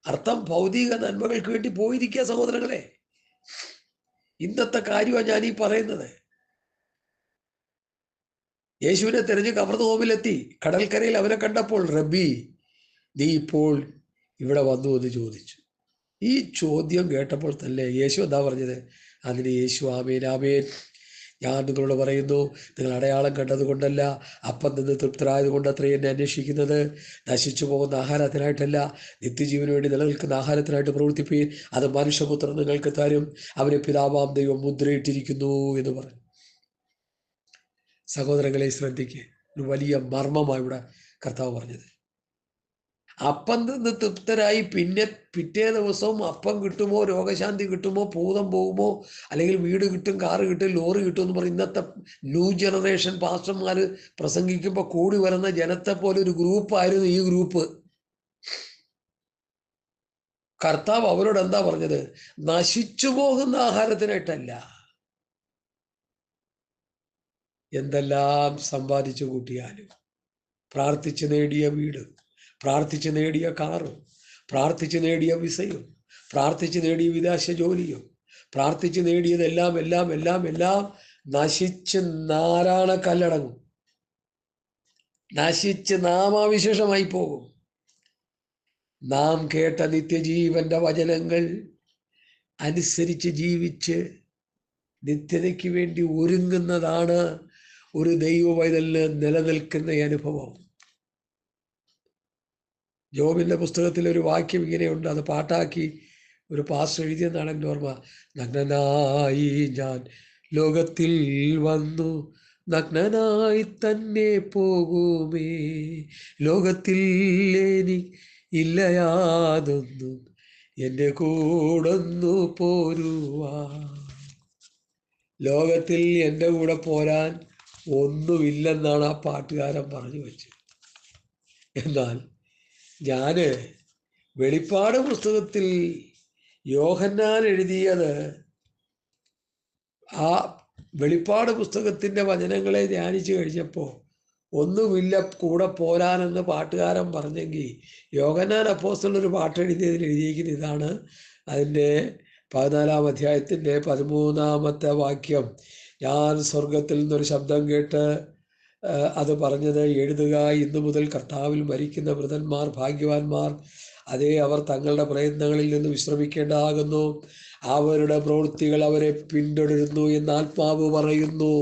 Speaker 1: അർത്ഥം ഭൗതിക നന്മകൾക്ക് വേണ്ടി പോയിരിക്കുക സഹോദരങ്ങളെ. ഇന്നത്തെ കാര്യമാണ് ഞാൻ ഈ പറയുന്നത്. യേശുവിനെ തിരഞ്ഞ് കവർന്നോവിലെത്തി. കടൽക്കരയിൽ അവനെ കണ്ടപ്പോൾ റബ്ബി, നീ ഇപ്പോൾ ഇവിടെ വന്നു എന്ന് ചോദിച്ചു. ഈ ചോദ്യം കേട്ടപ്പോൾ തന്നെ യേശു എന്താ പറഞ്ഞത്? അതിന് യേശു ആമേൻ ആമേൻ, ഞാൻ നിങ്ങളോട് പറയുന്നു, നിങ്ങൾ അടയാളം കണ്ടതുകൊണ്ടല്ല, അപ്പം നിന്ന് തൃപ്തരായത് കൊണ്ട് അത്രയും എന്നെ അന്വേഷിക്കുന്നത്. നശിച്ചു പോകുന്ന ആഹാരത്തിനായിട്ടല്ല, നിത്യജീവന് വേണ്ടി നിലനിൽക്കുന്ന ആഹാരത്തിനായിട്ട് പ്രവർത്തിപ്പീൻ. അത് മനുഷ്യപുത്രൻ നിങ്ങൾക്ക് തരും. അവനെ പിതാവാം ദൈവം മുദ്രയിട്ടിരിക്കുന്നു എന്ന് പറഞ്ഞു. സഹോദരങ്ങളെ ശ്രദ്ധിക്കുക, ഒരു വലിയ മർമ്മമാണ് ഇവിടെ കർത്താവ് പറഞ്ഞത്. അപ്പം നിന്ന് തൃപ്തരായി പിന്നെ പിറ്റേ ദിവസവും അപ്പം കിട്ടുമോ, രോഗശാന്തി കിട്ടുമോ, ഭൂതം പോകുമോ, അല്ലെങ്കിൽ വീട് കിട്ടും, കാറ് കിട്ടും, ലോറി കിട്ടും എന്ന് പറയും. ഇന്നത്തെ ന്യൂ ജനറേഷൻ പാസ്റ്റർമാർ പ്രസംഗിക്കുമ്പോൾ കൂടി വരുന്ന ജനത്തെ പോലെ ഒരു ഗ്രൂപ്പായിരുന്നു ഈ ഗ്രൂപ്പ്. കർത്താവ് അവരോട് എന്താ പറഞ്ഞത്? നശിച്ചു പോകുന്ന ആഹാരത്തിനായിട്ടല്ല, എന്തെല്ലാം സമ്പാദിച്ചു കൂട്ടിയാലും, പ്രാർത്ഥിച്ച് നേടിയ വീട്, പ്രാർത്ഥിച്ച് നേടിയ കാറും, പ്രാർത്ഥിച്ച് നേടിയ വിസയും, പ്രാർത്ഥിച്ച് നേടിയ വിദേശ ജോലിയും, പ്രാർത്ഥിച്ച് നേടിയതെല്ലാം എല്ലാം എല്ലാം എല്ലാം നശിച്ച് നാരാണ കല്ലടങ്ങും, നശിച്ച് നാമാവിശേഷമായി പോകും. നാം കേട്ട നിത്യജീവന്റെ വചനങ്ങൾ അനുസരിച്ച് ജീവിച്ച് നിത്യതയ്ക്ക് വേണ്ടി ഒരുങ്ങുന്നതാണ് ഒരു ദൈവവൈതലിന് നിലനിൽക്കുന്ന അനുഭവം. ജോബിൻ്റെ പുസ്തകത്തിൽ ഒരു വാക്യം ഇങ്ങനെയുണ്ട്, അത് പാട്ടാക്കി ഒരു പാസ്റ്റർ എഴുതിയെന്നാണ് എൻ്റെ ഓർമ്മ. നഗ്നനായി ഞാൻ ലോകത്തിൽ വന്നു, നഗ്നനായി തന്നെ പോകുമേ, ലോകത്തിൽ ഇല്ല യാതൊന്നും, എൻ്റെ കൂടൊന്നു പോരുവാ. ലോകത്തിൽ എൻ്റെ കൂടെ പോരാൻ ഒന്നുമില്ലെന്നാണ് ആ പാട്ടുകാരൻ പറഞ്ഞു വെച്ചത്. എന്നാൽ ഞാൻ വെളിപ്പാട് പുസ്തകത്തിൽ യോഹന്നാൻ എഴുതിയത്, ആ വെളിപ്പാട് പുസ്തകത്തിൻ്റെ വചനങ്ങളെ ധ്യാനിച്ചു കഴിഞ്ഞപ്പോൾ ഒന്നുമില്ല കൂടെ പോരാനെന്ന് പാട്ടുകാരൻ പറഞ്ഞെങ്കിൽ, യോഹന്നാൻ അപ്പോസ്തലൻ ഒരു പാട്ട് എഴുതിയിരിക്കുന്ന ഇതാണ്. അതിൻ്റെ 14-ാം അധ്യായത്തിൻ്റെ 13-ാമത്തെ വാക്യം, ഞാൻ സ്വർഗത്തിൽ നിന്നൊരു ശബ്ദം കേട്ട് അത് പറഞ്ഞത്, എഴുതുക, ഇന്നു മുതൽ കർത്താവിൽ മരിക്കുന്ന വൃതന്മാർ ഭാഗ്യവാന്മാർ, അതേ അവർ തങ്ങളുടെ പ്രയത്നങ്ങളിൽ നിന്ന് വിശ്രമിക്കേണ്ടതാകുന്നു, അവരുടെ പ്രവൃത്തികൾ അവരെ പിന്തുടരുന്നു എന്ന് ആത്മാവ് പറയുന്നു.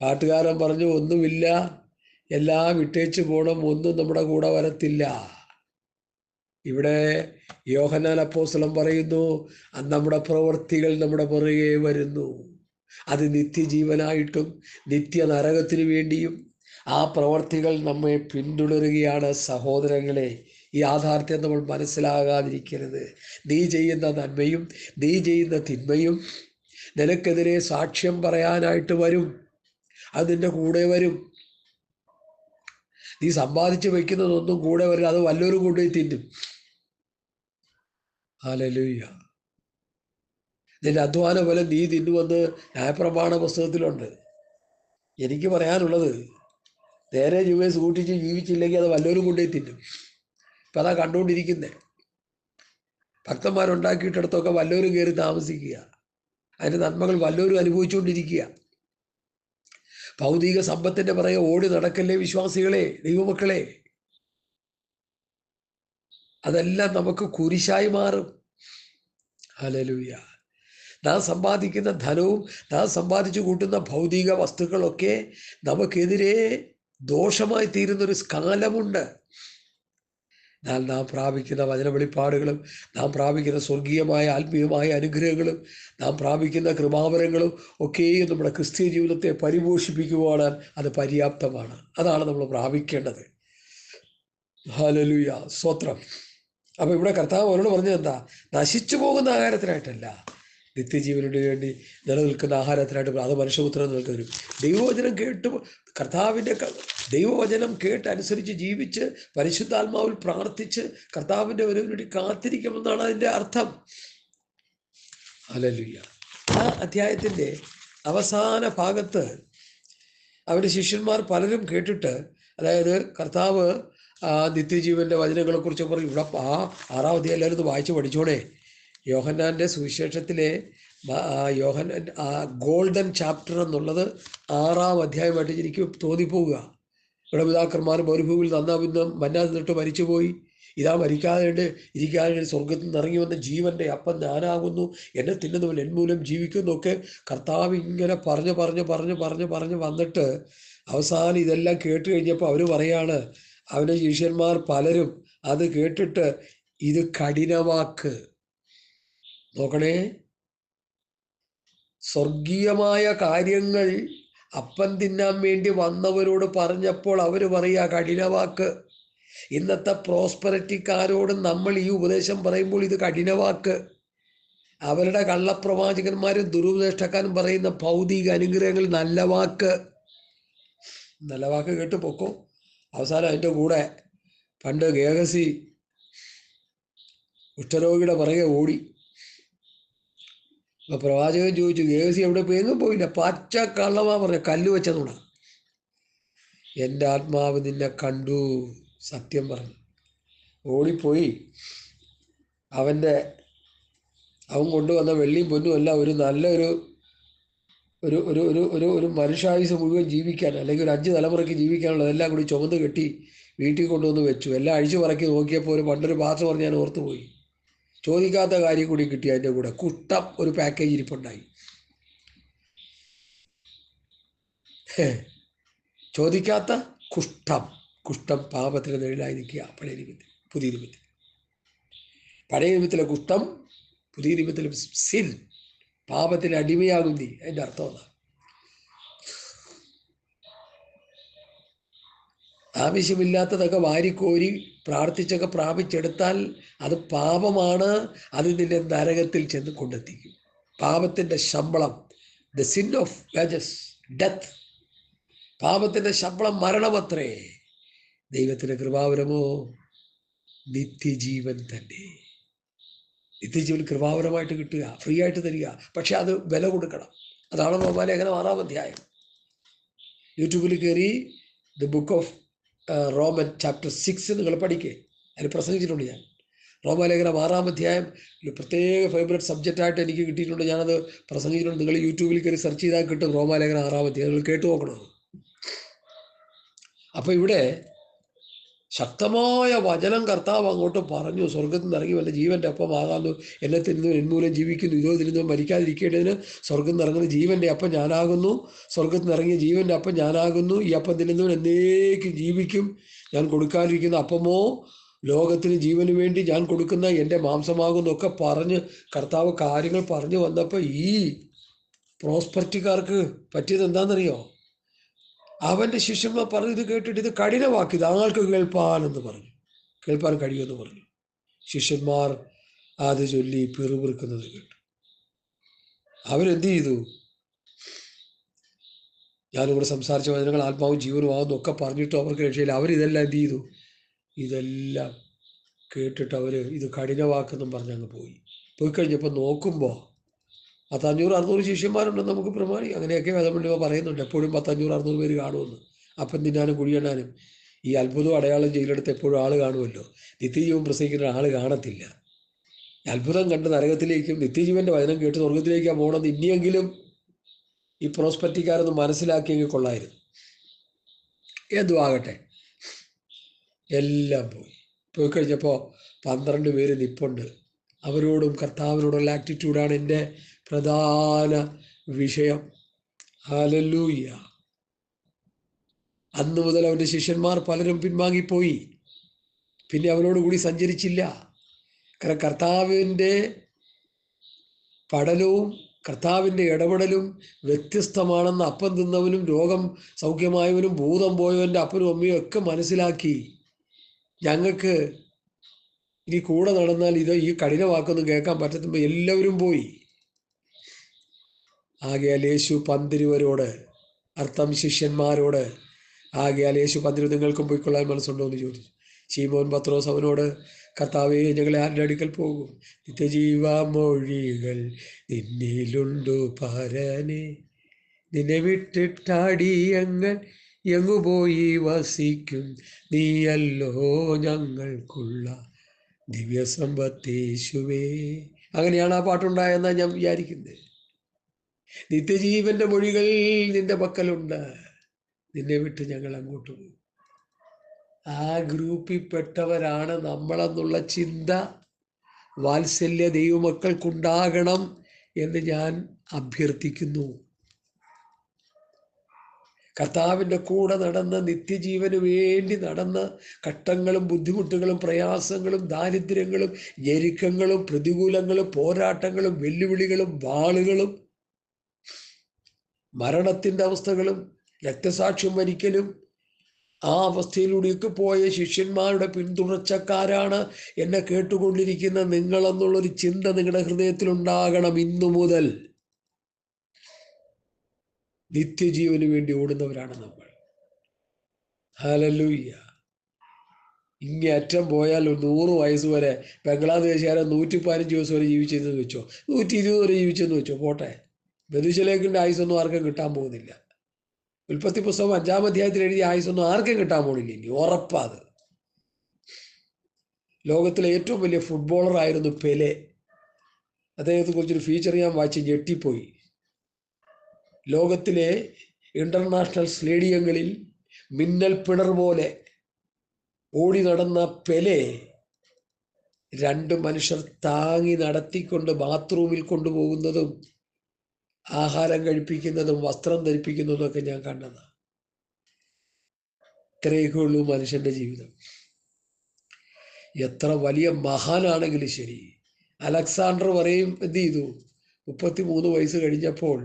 Speaker 1: പാട്ടുകാരൻ പറഞ്ഞു, ഒന്നുമില്ല, എല്ലാം ഇട്ടേച്ചു പോകണം, ഒന്നും നമ്മുടെ കൂടെ വരത്തില്ല. ഇവിടെ യോഹന്നാൻ അപ്പോസ്തലൻ പറയുന്നു, നമ്മുടെ പ്രവൃത്തികൾ നമ്മുടെ പുറകെ വരുന്നു. അത് നിത്യജീവനായിട്ടും നിത്യ നരകത്തിനു വേണ്ടിയും ആ പ്രവർത്തികൾ നമ്മെ പിന്തുടരുകയാണ്. സഹോദരങ്ങളെ, ഈ യാഥാർത്ഥ്യം നമ്മൾ മനസ്സിലാകാതിരിക്കരുത്. നീ ചെയ്യുന്ന നന്മയും നീ ചെയ്യുന്ന തിന്മയും നിനക്കെതിരെ സാക്ഷ്യം പറയാനായിട്ട് വരും. അത് നിന്റെ കൂടെ വരും. നീ സമ്പാദിച്ചു വയ്ക്കുന്നതൊന്നും കൂടെ വരും, അത് വല്ലവരും കൊണ്ടുപോയി തിന്നും. ഹല്ലേലൂയ. നിന്റെ അധ്വാന ഫലം നീ തിന്നുവെന്ന് ന്യായപ്രമാണ പുസ്തകത്തിലുണ്ട്. എനിക്ക് പറയാനുള്ളത്, നേരെ ചുവേ സൂക്ഷിച്ച് ജീവിച്ചില്ലെങ്കിൽ അത് വല്ലവരും കൊണ്ടുപോയി തിന്നും. ഇപ്പം അതാ കണ്ടുകൊണ്ടിരിക്കുന്നേ. ഭക്തന്മാരുണ്ടാക്കിയിട്ടിടത്തൊക്കെ വല്ലവരും കയറി താമസിക്കുക, അതിൻ്റെ നന്മകൾ വല്ലവരും അനുഭവിച്ചുകൊണ്ടിരിക്കുക. ഭൗതിക സമ്പത്തിൻ്റെ പുറകെ ഓടി നടക്കല്ലേ വിശ്വാസികളെ, ദൈവമക്കളെ. അതെല്ലാം നമുക്ക് കുരിശായി മാറും. ഹല്ലേലൂയ. നാം സമ്പാദിക്കുന്ന ധനവും നാം സമ്പാദിച്ചു കൂട്ടുന്ന ഭൗതിക വസ്തുക്കളൊക്കെ നമുക്കെതിരെ ദോഷമായി തീരുന്നൊരു കാലമുണ്ട്. എന്നാൽ നാം പ്രാപിക്കുന്ന വചന വെളിപ്പാടുകളും നാം പ്രാപിക്കുന്ന സ്വർഗീയമായ ആത്മീയമായ അനുഗ്രഹങ്ങളും നാം പ്രാപിക്കുന്ന കൃപാവരങ്ങളും ഒക്കെയും നമ്മുടെ ക്രിസ്തീയ ജീവിതത്തെ പരിപോഷിപ്പിക്കുവാൻ അത് പര്യാപ്തമാണ്. അതാണ് നമ്മൾ പ്രാപിക്കേണ്ടത്. ഹല്ലേലൂയ, സ്തോത്രം. അപ്പൊ ഇവിടെ കർത്താവ് അവരോട് പറഞ്ഞത് എന്താ? നശിച്ചു പോകുന്ന ആഹാരത്തിനായിട്ടല്ല, നിത്യജീവനു വേണ്ടി നിലനിൽക്കുന്ന ആഹാരത്തിനായിട്ട്. അത് മനുഷ്യപുത്രൻ നിൽക്കുന്നവരും ദൈവവചനം കേട്ട് കർത്താവിൻ്റെ ദൈവവചനം കേട്ട് അനുസരിച്ച് ജീവിച്ച് പരിശുദ്ധാത്മാവിൽ പ്രാർത്ഥിച്ച് കർത്താവിൻ്റെ വരവിന് വേണ്ടി കാത്തിരിക്കുമെന്നാണ് അതിൻ്റെ അർത്ഥം. ഹല്ലേലൂയ. ആ അധ്യായത്തിൻ്റെ അവസാന ഭാഗത്ത് അവരുടെ ശിഷ്യന്മാർ പലരും കേട്ടിട്ട്, അതായത് കർത്താവ് നിത്യജീവന്റെ വചനങ്ങളെക്കുറിച്ച് പറയും. ഇവിടെ 6-ാം അധ്യായം എല്ലാവരും ഇത് വായിച്ച് പഠിച്ചോണേ. യോഹന്നാൻ്റെ സുവിശേഷത്തിലെ ഗോൾഡൻ ചാപ്റ്റർ എന്നുള്ളത് 6-ാം അധ്യായമായിട്ട് എനിക്ക് തോന്നിപ്പോവുക. ഇവിടെ പിതാക്കന്മാർ മരുഭൂമിയിൽ നന്നാവിന്നും മന്നാ നിന്നിട്ട് മരിച്ചുപോയി, ഇതാ മരിക്കാതെ ഇരിക്കാതെ സ്വർഗത്തിൽ നിന്ന് ഇറങ്ങി വന്ന ജീവന്റെ അപ്പം ഞാനാകുന്നു, എന്നെ തിന്നുന്നവൻ എന്മൂലം ജീവിക്കുന്നൊക്കെ കർത്താവ് ഇങ്ങനെ പറഞ്ഞു വന്നിട്ട് അവസാനം ഇതെല്ലാം കേട്ട് കഴിഞ്ഞപ്പോൾ അവർ പറയാണ്, അവൻ്റെ ശിഷ്യന്മാർ പലരും അത് കേട്ടിട്ട് ഇത് കഠിനവാക്ക്. നോക്കണേ, സ്വർഗീയമായ കാര്യങ്ങൾ അപ്പം തിന്നാൻ വേണ്ടി വന്നവരോട് പറഞ്ഞപ്പോൾ അവർ പറയുക കഠിനവാക്ക്. ഇന്നത്തെ പ്രോസ്പെറിറ്റിക്കാരോട് നമ്മൾ ഈ ഉപദേശം പറയുമ്പോൾ ഇത് കഠിനവാക്ക്. അവരുടെ കള്ളപ്രവാചകന്മാരും ദുരുപദേഷ്ടക്കാരും പറയുന്ന ഭൗതിക അനുഗ്രഹങ്ങൾ നല്ല വാക്ക്. നല്ല വാക്ക് കേട്ട് പൊക്കോ. അവസാനം അതിൻ്റെ കൂടെ പണ്ട് ഗേഹസി കുഷ്ഠരോഗിയുടെ പുറകെ ഓടി. അപ്പൊ പ്രവാചകൻ ചോദിച്ചു, ഗേഹസി എവിടെ പോയി? എങ്ങും പോയില്ല, പച്ച കള്ളമാ പറഞ്ഞ, കല്ല് വെച്ച നുണ. എൻ്റെ ആത്മാവ് നിന്നെ കണ്ടു, സത്യം പറഞ്ഞു. ഓടിപ്പോയി അവൻ കൊണ്ടുവന്ന വെള്ളിയും പൊന്നും എല്ലാം ഒരു നല്ലൊരു ഒരു ഒരു ഒരു ഒരു ഒരു മനുഷ്യായുസ് മുഴുവൻ ജീവിക്കാൻ, അല്ലെങ്കിൽ ഒരു 5 തലമുറയ്ക്ക് ജീവിക്കാനുള്ളതെല്ലാം കൂടി ചുമന്ന് കെട്ടി വീട്ടിൽ കൊണ്ടുവന്ന് വെച്ചു. എല്ലാം അഴിച്ചു പറക്കി നോക്കിയപ്പോൾ ഒരു പണ്ടൊരു പാത്രം പറഞ്ഞ് ഞാൻ ഓർത്തുപോയി. ചോദിക്കാത്ത കാര്യം കൂടി കിട്ടി. അതിൻ്റെ കൂടെ കുഷ്ടം ഒരു പാക്കേജ് ഇരിപ്പുണ്ടായി. ചോദിക്കാത്ത കുഷ്ടം പാപത്തിന് നിഴലായി നിൽക്കുക. പഴയ നിമിത്തം പുതിയ നിമിത്തം. പഴയ നിമിത്തിലെ കുഷ്ടം, പുതിയ നിമിത്തിലെ സിൻ, പാപത്തിന് അടിമയാകും നീ. അതിൻ്റെ അർത്ഥം അതാണ്. ആവശ്യമില്ലാത്തതൊക്കെ വാരിക്കോരി പ്രാർത്ഥിച്ചൊക്കെ പ്രാപിച്ചെടുത്താൽ അത് പാപമാണ്. അത് നിന്നെ നരകത്തിൽ ചെന്ന് കൊണ്ടെത്തിക്കും. പാപത്തിൻ്റെ ശമ്പളം, the sin of wages, death. പാപത്തിൻ്റെ ശമ്പളം മരണമത്രേ. ദൈവത്തിൻ്റെ കൃപാവരമോ നിത്യജീവൻ തന്നെ. നിത്യജീവൻ കൃപാവരമായിട്ട് കിട്ടുക, ഫ്രീ ആയിട്ട് തരിക. പക്ഷെ അത് വില കൊടുക്കണം. അതാണ് റോമാലേഖനം 6-ാം അധ്യായം. യൂട്യൂബിൽ കയറി the book of Roman chapter 6 നിങ്ങൾ പഠിക്കേ. അതിൽ പ്രസംഗിച്ചിട്ടുണ്ട് ഞാൻ. റോമാലേഖനം 6-ാം അധ്യായം ഒരു പ്രത്യേക ഫേവറേറ്റ് സബ്ജക്റ്റായിട്ട് എനിക്ക് കിട്ടിയിട്ടുണ്ട്. ഞാനത് പ്രസംഗിച്ചിട്ടുണ്ട്. നിങ്ങൾ യൂട്യൂബിൽ കയറി സെർച്ച് ചെയ്താൽ കിട്ടും റോമാലേഖനം 6-ാം അധ്യായം. നിങ്ങൾ കേട്ടു നോക്കണം. അപ്പൊ ഇവിടെ ശക്തമായ വചനം കർത്താവ് അങ്ങോട്ട് പറഞ്ഞു. സ്വർഗത്തിൽ നിന്ന് ഇറങ്ങി വല്ല ജീവന്റെ അപ്പം ആകാന്നു, എന്നെ തിന്നുന്നു എന്മൂലം ജീവിക്കുന്നു, ഇതോ തിരുന്നു മരിക്കാതിരിക്കേണ്ടതിന് സ്വർഗത്തിൽ നിന്ന് ഇറങ്ങുന്ന ജീവന്റെ അപ്പം ഞാനാകുന്നു. സ്വർഗത്തിൽ നിന്ന് ഇറങ്ങിയ ജീവന്റെ അപ്പം ഞാനാകുന്നു. ഈ അപ്പം തിന്നുന്നവൻ എന്നേക്കും ജീവിക്കും. ഞാൻ കൊടുക്കാതിരിക്കുന്ന അപ്പമോ ലോകത്തിന് ജീവന് വേണ്ടി ഞാൻ കൊടുക്കുന്ന എൻ്റെ മാംസമാകുന്നൊക്കെ പറഞ്ഞ് കർത്താവ് കാര്യങ്ങൾ പറഞ്ഞു വന്നപ്പോൾ ഈ പ്രോസ്പെരിറ്റിക്കാർക്ക് പറ്റിയത് എന്താണെന്നറിയോ? അവൻ്റെ ശിഷ്യന്മാർ പറഞ്ഞു, ഇത് കേട്ടിട്ട് ഇത് കഠിനവാക്കി, ആൾക്ക് കേൾപ്പാനെന്ന് പറഞ്ഞു. കേൾപ്പാൻ കഴിയുമെന്ന് പറഞ്ഞു. ശിഷ്യന്മാർ അത് ചൊല്ലി പിറുപിറുക്കുന്നത് കേട്ടു. അവരെന്ത് ചെയ്തു? ഞാനിവിടെ സംസാരിച്ച വചനങ്ങൾ ആത്മാവും ജീവനും ആകുന്നൊക്കെ പറഞ്ഞിട്ടും അവർക്ക് രക്ഷയില്ല. അവരിതെല്ലാം എന്ത് ചെയ്തു? ഇതെല്ലാം കേട്ടിട്ട് ഇത് കഠിനവാക്കെന്നും പറഞ്ഞങ്ങ് പോയി കഴിഞ്ഞപ്പോൾ നോക്കുമ്പോൾ 500-600 ശിഷ്യന്മാരുണ്ടെന്ന് നമുക്ക് പ്രമാണി. അങ്ങനെയൊക്കെ വേദപണ്ഡിതർ പറയുന്നുണ്ട്. എപ്പോഴും 500-600 പേര് കാണുമെന്ന്. അപ്പം തിന്നാനും കുഴിയണ്ണാനും ഈ അത്ഭുതവും അടയാളം ചെയ്തെടുത്ത് എപ്പോഴും ആൾ കാണുമല്ലോ. നിത്യജീവൻ പ്രസംഗിക്കുന്ന ആൾ കാണത്തില്ല. അത്ഭുതം കണ്ട് നരകത്തിലേക്കും നിത്യജീവന്റെ വചനം കേട്ട് സ്വർഗത്തിലേക്കാണ് പോകണമെന്ന് ഇനിയെങ്കിലും ഈ പ്രോസ്പെക്റ്റിക്കാരൊന്ന് മനസ്സിലാക്കിയെങ്കിൽ കൊള്ളായിരുന്നു. എന്തുവാകട്ടെ, എല്ലാം പോയി കഴിഞ്ഞപ്പോൾ 12 പേര് നിപ്പുണ്ട്. അവരോടും കർത്താവിനോടുള്ള ആറ്റിറ്റ്യൂഡാണ് എൻ്റെ പ്രധാന വിഷയം. ഹല്ലേലൂയ. അന്ന് മുതൽ അവൻ്റെ ശിഷ്യന്മാർ പലരും പിൻവാങ്ങിപ്പോയി. പിന്നെ അവനോട് കൂടി സഞ്ചരിച്ചില്ല. കാരണം കർത്താവിൻ്റെ പഠനവും കർത്താവിൻ്റെ ഇടപെടലും വ്യത്യസ്തമാണെന്ന് അപ്പം തിന്നവനും രോഗം സൗഖ്യമായവനും ഭൂതം പോയവൻ്റെ അപ്പനും അമ്മയും ഒക്കെ മനസ്സിലാക്കി. ഞങ്ങൾക്ക് ഇനി കൂടെ നടന്നാൽ ഈ കഠിനവാക്കൊന്നും കേൾക്കാൻ പറ്റത്തുമ്പോൾ എല്ലാവരും പോയി. ആകയാൽ യേശു പന്തിരുവരോട്, അർത്ഥം ശിഷ്യന്മാരോട്, ആകയാൽ യേശു പന്തിരു നിങ്ങൾക്കും പോയിക്കൊള്ളാൻ മനസ്സുണ്ടോ എന്ന് ചോദിച്ചു. ശീമോൻ പത്രോസ് അവനോട്, കർത്താവേ, ഞങ്ങളെ ആരുടെ അടുക്കൽ പോകും? നിത്യജീവമൊഴികൾ നിന്നിലുണ്ടു പരനെ, നിന്നെ വിട്ടിട്ടാടിയങ്ങൾ എങ്ങുപോയി വസിക്കും? നീയല്ലോ ഞങ്ങൾക്കുള്ള ദിവ്യസമ്പത്തേശുവേ. അങ്ങനെയാണ് ആ പാട്ടുണ്ടായെന്നാണ് ഞാൻ വിചാരിക്കുന്നത്. നിത്യജീവന്റെ മൊഴികൾ നിന്റെ പക്കലുണ്ട്, നിന്നെ വിട്ട് ഞങ്ങൾ അങ്ങോട്ട് പോകും. ആ ഗ്രൂപ്പിൽപ്പെട്ടവരാണ് നമ്മളെന്നുള്ള ചിന്ത വാത്സല്യ ദൈവമക്കൾക്കുണ്ടാകണം എന്ന് ഞാൻ അഭ്യർത്ഥിക്കുന്നു. കർത്താവിൻ്റെ കൂടെ നടന്ന് നിത്യജീവന് വേണ്ടി നടന്ന് കഷ്ടങ്ങളും ബുദ്ധിമുട്ടുകളും പ്രയാസങ്ങളും ദാരിദ്ര്യങ്ങളും ഞെരുക്കങ്ങളും പ്രതികൂലങ്ങളും പോരാട്ടങ്ങളും വെല്ലുവിളികളും വാളുകളും മരണത്തിൻ്റെ അവസ്ഥകളും രക്തസാക്ഷ്യം വരിക്കലും ആ അവസ്ഥയിലൂടെയൊക്കെ പോയ ശിഷ്യന്മാരുടെ പിന്തുടർച്ചക്കാരാണ് എന്നെ കേട്ടുകൊണ്ടിരിക്കുന്ന നിങ്ങളെന്നുള്ളൊരു ചിന്ത നിങ്ങളുടെ ഹൃദയത്തിലുണ്ടാകണം. ഇന്നു മുതൽ നിത്യജീവന് വേണ്ടി ഓടുന്നവരാണ് നമ്മൾ. ഹല്ലേലൂയ. ഇങ്ങേ അറ്റം പോയാൽ 100 വയസ്സ് വരെ ബംഗ്ലാദേശുകാരെ 115 ദിവസം വരെ ജീവിച്ചെന്ന് വെച്ചോ, 120 വരെ ജീവിച്ചെന്ന് വെച്ചോ, പോട്ടെ. മെതുശലേഖിൻ്റെ ആയുസൊന്നും ആർക്കും കിട്ടാൻ പോകുന്നില്ല. ഉൽപ്പത്തി പുസ്തകം 5-ാം അധ്യായത്തിൽ എഴുതിയ ആയുസൊന്നും ആർക്കും കിട്ടാൻ പോണില്ല. ഇനി ഉറപ്പാത്. ലോകത്തിലെ ഏറ്റവും വലിയ ഫുട്ബോളർ ആയിരുന്നു പെലെ. അദ്ദേഹത്തെ കുറിച്ചൊരു ഫീച്ചർ ഞാൻ വായിച്ച് ഞെട്ടിപ്പോയി. ലോകത്തിലെ ഇന്റർനാഷണൽ സ്റ്റേഡിയങ്ങളിൽ മിന്നൽ പിണർ പോലെ ഓടി നടന്ന പെലെ 2 മനുഷ്യർ താങ്ങി നടത്തിക്കൊണ്ട് ബാത്റൂമിൽ കൊണ്ടുപോകുന്നതും ആഹാരം കഴിപ്പിക്കുന്നതും വസ്ത്രം ധരിപ്പിക്കുന്നതും ഒക്കെ ഞാൻ കണ്ടതാണ്. ഇത്രയൊക്കെ ഉള്ളൂ മനുഷ്യന്റെ ജീവിതം. എത്ര വലിയ മഹാനാണെങ്കിലും ശരി. അലക്സാണ്ടർ പറയും, എന്ത് ചെയ്തു? 33 വയസ്സ് കഴിഞ്ഞപ്പോൾ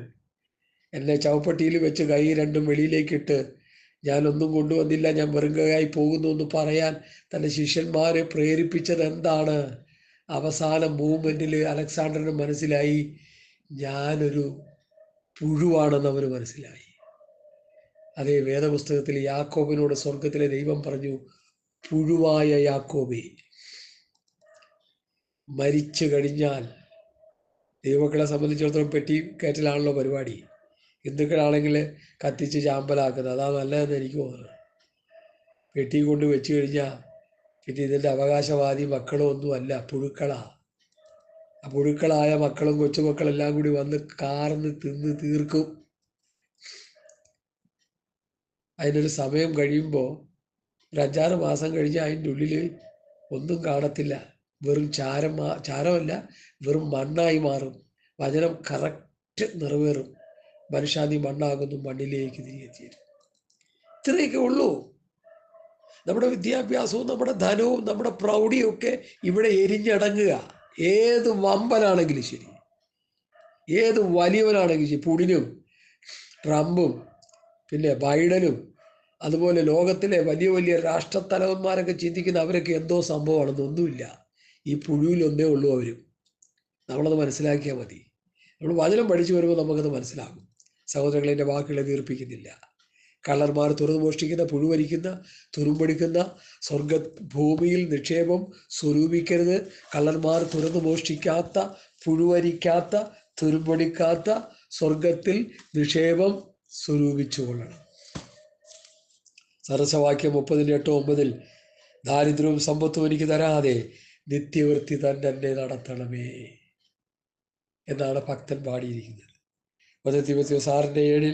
Speaker 1: എന്നെ ചവപ്പട്ടിയിൽ വെച്ച് കൈ 2 വെളിയിലേക്കിട്ട്, ഞാനൊന്നും കൊണ്ടുവന്നില്ല, ഞാൻ വെറുങ്കയായി പോകുന്നു എന്ന് പറയാൻ തൻ്റെ ശിഷ്യന്മാരെ പ്രേരിപ്പിച്ചത് എന്താണ്? അവസാന മൂവ്മെന്റിൽ അലക്സാണ്ടറിന് മനസ്സിലായി, ഞാനൊരു പുഴുവാണെന്ന് അവന് മനസ്സിലായി. അതേ വേദപുസ്തകത്തിൽ യാക്കോബിനോട് സ്വർഗത്തിലെ ദൈവം പറഞ്ഞു, പുഴുവായ യാക്കോബേ, മരിച്ചു കഴിഞ്ഞാൽ ദൈവമക്കളെ സംബന്ധിച്ചിടത്തോളം പെട്ടി കയറ്റലാണല്ലോ പരിപാടി. ഹിന്ദുക്കളാണെങ്കിൽ കത്തിച്ച് ചാമ്പലാക്കുന്നത്, അതാ നല്ലതെന്ന് എനിക്ക് തോന്നുന്നത്. പെട്ടി കൊണ്ട് വെച്ച് കഴിഞ്ഞാൽ പിന്നെ ഇതിൻ്റെ അവകാശവാദി മക്കളും ഒന്നുമല്ല, പുഴുക്കളാ. ആ പുഴുക്കളായ മക്കളും കൊച്ചുമക്കളെല്ലാം കൂടി വന്ന് കാർന്ന് തിന്ന് തീർക്കും. അതിനൊരു സമയം കഴിയുമ്പോൾ, ഒരു 5-6 മാസം കഴിഞ്ഞ് അതിൻ്റെ ഉള്ളിൽ ഒന്നും കാണത്തില്ല, വെറും ചാരമല്ല, വെറും മണ്ണായി മാറും. വചനം കറക്റ്റ് നിറവേറും. മനുഷ്യാനി മണ്ണാകുന്നു, മണ്ണിലേക്ക് തിരികെ തീരും. ഇത്രയൊക്കെ ഉള്ളൂ. നമ്മുടെ വിദ്യാഭ്യാസവും നമ്മുടെ ധനവും നമ്മുടെ പ്രൗഢിയും ഒക്കെ ഇവിടെ എരിഞ്ഞടങ്ങുക. ഏത് വമ്പനാണെങ്കിലും ശരി, ഏത് വലിയവനാണെങ്കിലും ശരി, പുടിനും ട്രംപും പിന്നെ ബൈഡനും അതുപോലെ ലോകത്തിലെ വലിയ വലിയ രാഷ്ട്രത്തലവന്മാരൊക്കെ ചിന്തിക്കുന്ന അവരൊക്കെ എന്തോ സംഭവമാണെന്നൊന്നുമില്ല. ഈ പുഴുവിലൊന്നേ ഉള്ളൂ അവരും. നമ്മളത് മനസ്സിലാക്കിയാൽ മതി. നമ്മൾ വചനം പഠിച്ചു വരുമ്പോൾ നമുക്കത് മനസ്സിലാകും. സഹോദരങ്ങളെ, എൻ്റെ വാക്കുകളെ ദീർപ്പിക്കുന്നില്ല. കള്ളന്മാർ തുറന്നു മോഷ്ടിക്കുന്ന, പുഴുവരിക്കുന്ന, തുരുമ്പടിക്കുന്ന സ്വർഗ ഭൂമിയിൽ നിക്ഷേപം സ്വരൂപിക്കരുത്. കള്ളന്മാർ തുറന്നു മോഷ്ടിക്കാത്ത, പുഴുവരിക്കാത്ത, തുരുമ്പടിക്കാത്ത സ്വർഗത്തിൽ നിക്ഷേപം സ്വരൂപിച്ചു കൊള്ളണം. സരസവാക്യം 30:8-9 ദാരിദ്ര്യവും സമ്പത്തും എനിക്ക് തരാതെ നിത്യവൃത്തി തന്നെ നടത്തണമേ എന്നാണ് ഭക്തൻ പാടിയിരിക്കുന്നത്. 1 തീമോഥെയോസ് 6:7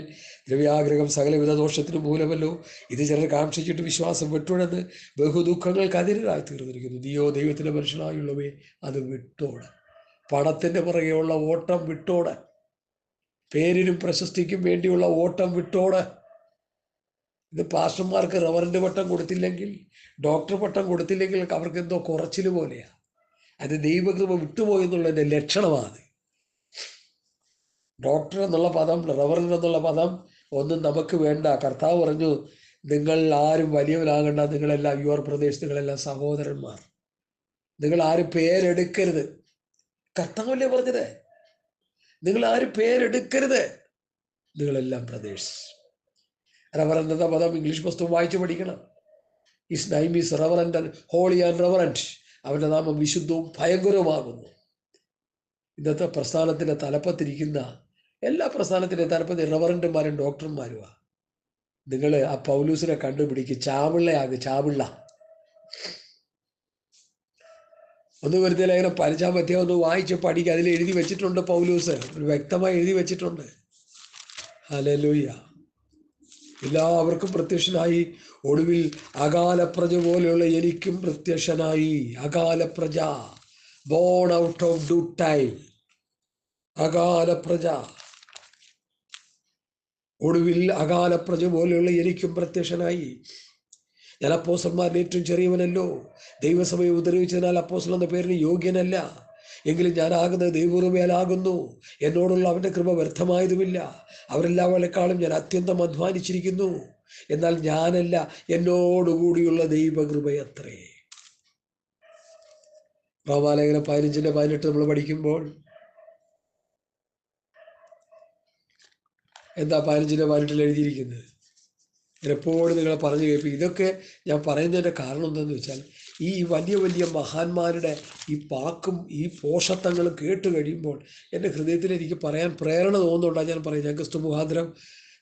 Speaker 1: ദ്രവ്യാഗ്രഹം സകലവിധ ദോഷത്തിന് മൂലമല്ലോ, ഇത് ചിലർ കാക്ഷിച്ചിട്ട് വിശ്വാസം വിട്ടുടന്ന് ബഹുദുഃഖങ്ങൾക്ക് അതിരായി തീർന്നിരിക്കുന്നു. നീയോ ദൈവത്തിൻ്റെ മനുഷ്യനായുള്ളവേ, അത് വിട്ടോട്. പണത്തിൻ്റെ പുറകെയുള്ള ഓട്ടം വിട്ടോട്. പേരിനും പ്രശസ്തിക്കും വേണ്ടിയുള്ള ഓട്ടം വിട്ടോട്. ഇത് പാസ്റ്റർമാർക്ക് റവറന്റ് പട്ടം കൊടുത്തില്ലെങ്കിൽ, ഡോക്ടർ പട്ടം കൊടുത്തില്ലെങ്കിൽ അവർക്ക് എന്തോ കുറച്ചിൽ പോലെയാണ്. അത് ദൈവകൃപ വിട്ടുപോയെന്നുള്ളതിൻ്റെ ലക്ഷണമാണ്. ഡോക്ടർ എന്നുള്ള പദം, റവറന്റ് എന്നുള്ള പദം ഒന്നും നമുക്ക് വേണ്ട. കർത്താവ് പറഞ്ഞു, നിങ്ങൾ ആരും വലിയവനാകണ്ട, നിങ്ങളെല്ലാം യുവർ പ്രദേശ്, നിങ്ങളെല്ലാം സഹോദരന്മാർ, നിങ്ങൾ ആരും പേരെടുക്കരുത്. കർത്താവല്ലേ പറഞ്ഞത്, നിങ്ങൾ ആരും പേരെടുക്കരുത്, നിങ്ങളെല്ലാം ബ്രദേഴ്സ്. റവറന്റ് എന്ന പദം ഇംഗ്ലീഷ് പുസ്തകം വായിച്ചു പഠിക്കണം. His name is reverend and holy and reverend. അവന്റെ നാമം വിശുദ്ധവും ഭയങ്കരവുമാകുന്നു. ഇന്നത്തെ പ്രസ്ഥാനത്തിന്റെ തലപ്പത്തിരിക്കുന്ന എല്ലാ പ്രസ്ഥാനത്തിന്റെ തലപ്പത്തിൽ റവറന്റുമാരും ഡോക്ടർമാരുമാണ്. നിങ്ങൾ ആ പൗലൂസിനെ കണ്ടുപിടിക്ക്, ചാവിള്ളയാകു, ചാവിള്ള. ഒന്ന് വെറുതെ ലേഖനം പഠിച്ചാൽ പറ്റിയ ഒന്ന് വായിച്ച് പഠിക്കുക. അതിൽ എഴുതി വെച്ചിട്ടുണ്ട്, പൗലൂസ് വ്യക്തമായി എഴുതി വെച്ചിട്ടുണ്ട്. ഹല്ലേലൂയ. എല്ലാവർക്കും പ്രത്യക്ഷനായി, ഒടുവിൽ അകാലപ്രജ പോലെയുള്ള എനിക്കും പ്രത്യക്ഷനായി. അകാലപ്രജ, born out of due time. അകാലപ്രജ, ഒടുവിൽ അകാലപ്രജ പോലെയുള്ള എനിക്കും പ്രത്യക്ഷനായി. ഞാൻ അപ്പോസ്തലന്മാരിൽ ഏറ്റവും ചെറിയവനല്ലോ, ദൈവസഭയെ ഉപദ്രവിച്ചതിനാൽ അപ്പോസ്തലൻ എന്ന പേരിന് യോഗ്യനല്ല. എങ്കിലും ഞാനാകുന്നത് ദൈവകൃപയാലാകുന്നു. എന്നോടുള്ള അവൻ്റെ കൃപ വ്യർത്ഥമായതുമില്ല. അവരെല്ലാവരെക്കാളും ഞാൻ അത്യന്തം അധ്വാനിച്ചിരിക്കുന്നു. എന്നാൽ ഞാനല്ല, എന്നോടുകൂടിയുള്ള ദൈവകൃപയത്രേ. റോമാലേഖനം 15:18 നമ്മൾ പഠിക്കുമ്പോൾ എന്താ 15:18 എഴുതിയിരിക്കുന്നത്? എപ്പോഴും നിങ്ങളെ പറഞ്ഞു കേൾപ്പിക്കും. ഇതൊക്കെ ഞാൻ പറയുന്നതിൻ്റെ കാരണം എന്താണെന്ന് വെച്ചാൽ, ഈ വലിയ വലിയ മഹാന്മാരുടെ ഈ പാക്കും ഈ പോഷത്വങ്ങളും കേട്ട് കഴിയുമ്പോൾ എൻ്റെ ഹൃദയത്തിൽ എനിക്ക് പറയാൻ പ്രേരണ തോന്നുന്നുണ്ടാണ് ഞാൻ പറയും. ഞാൻ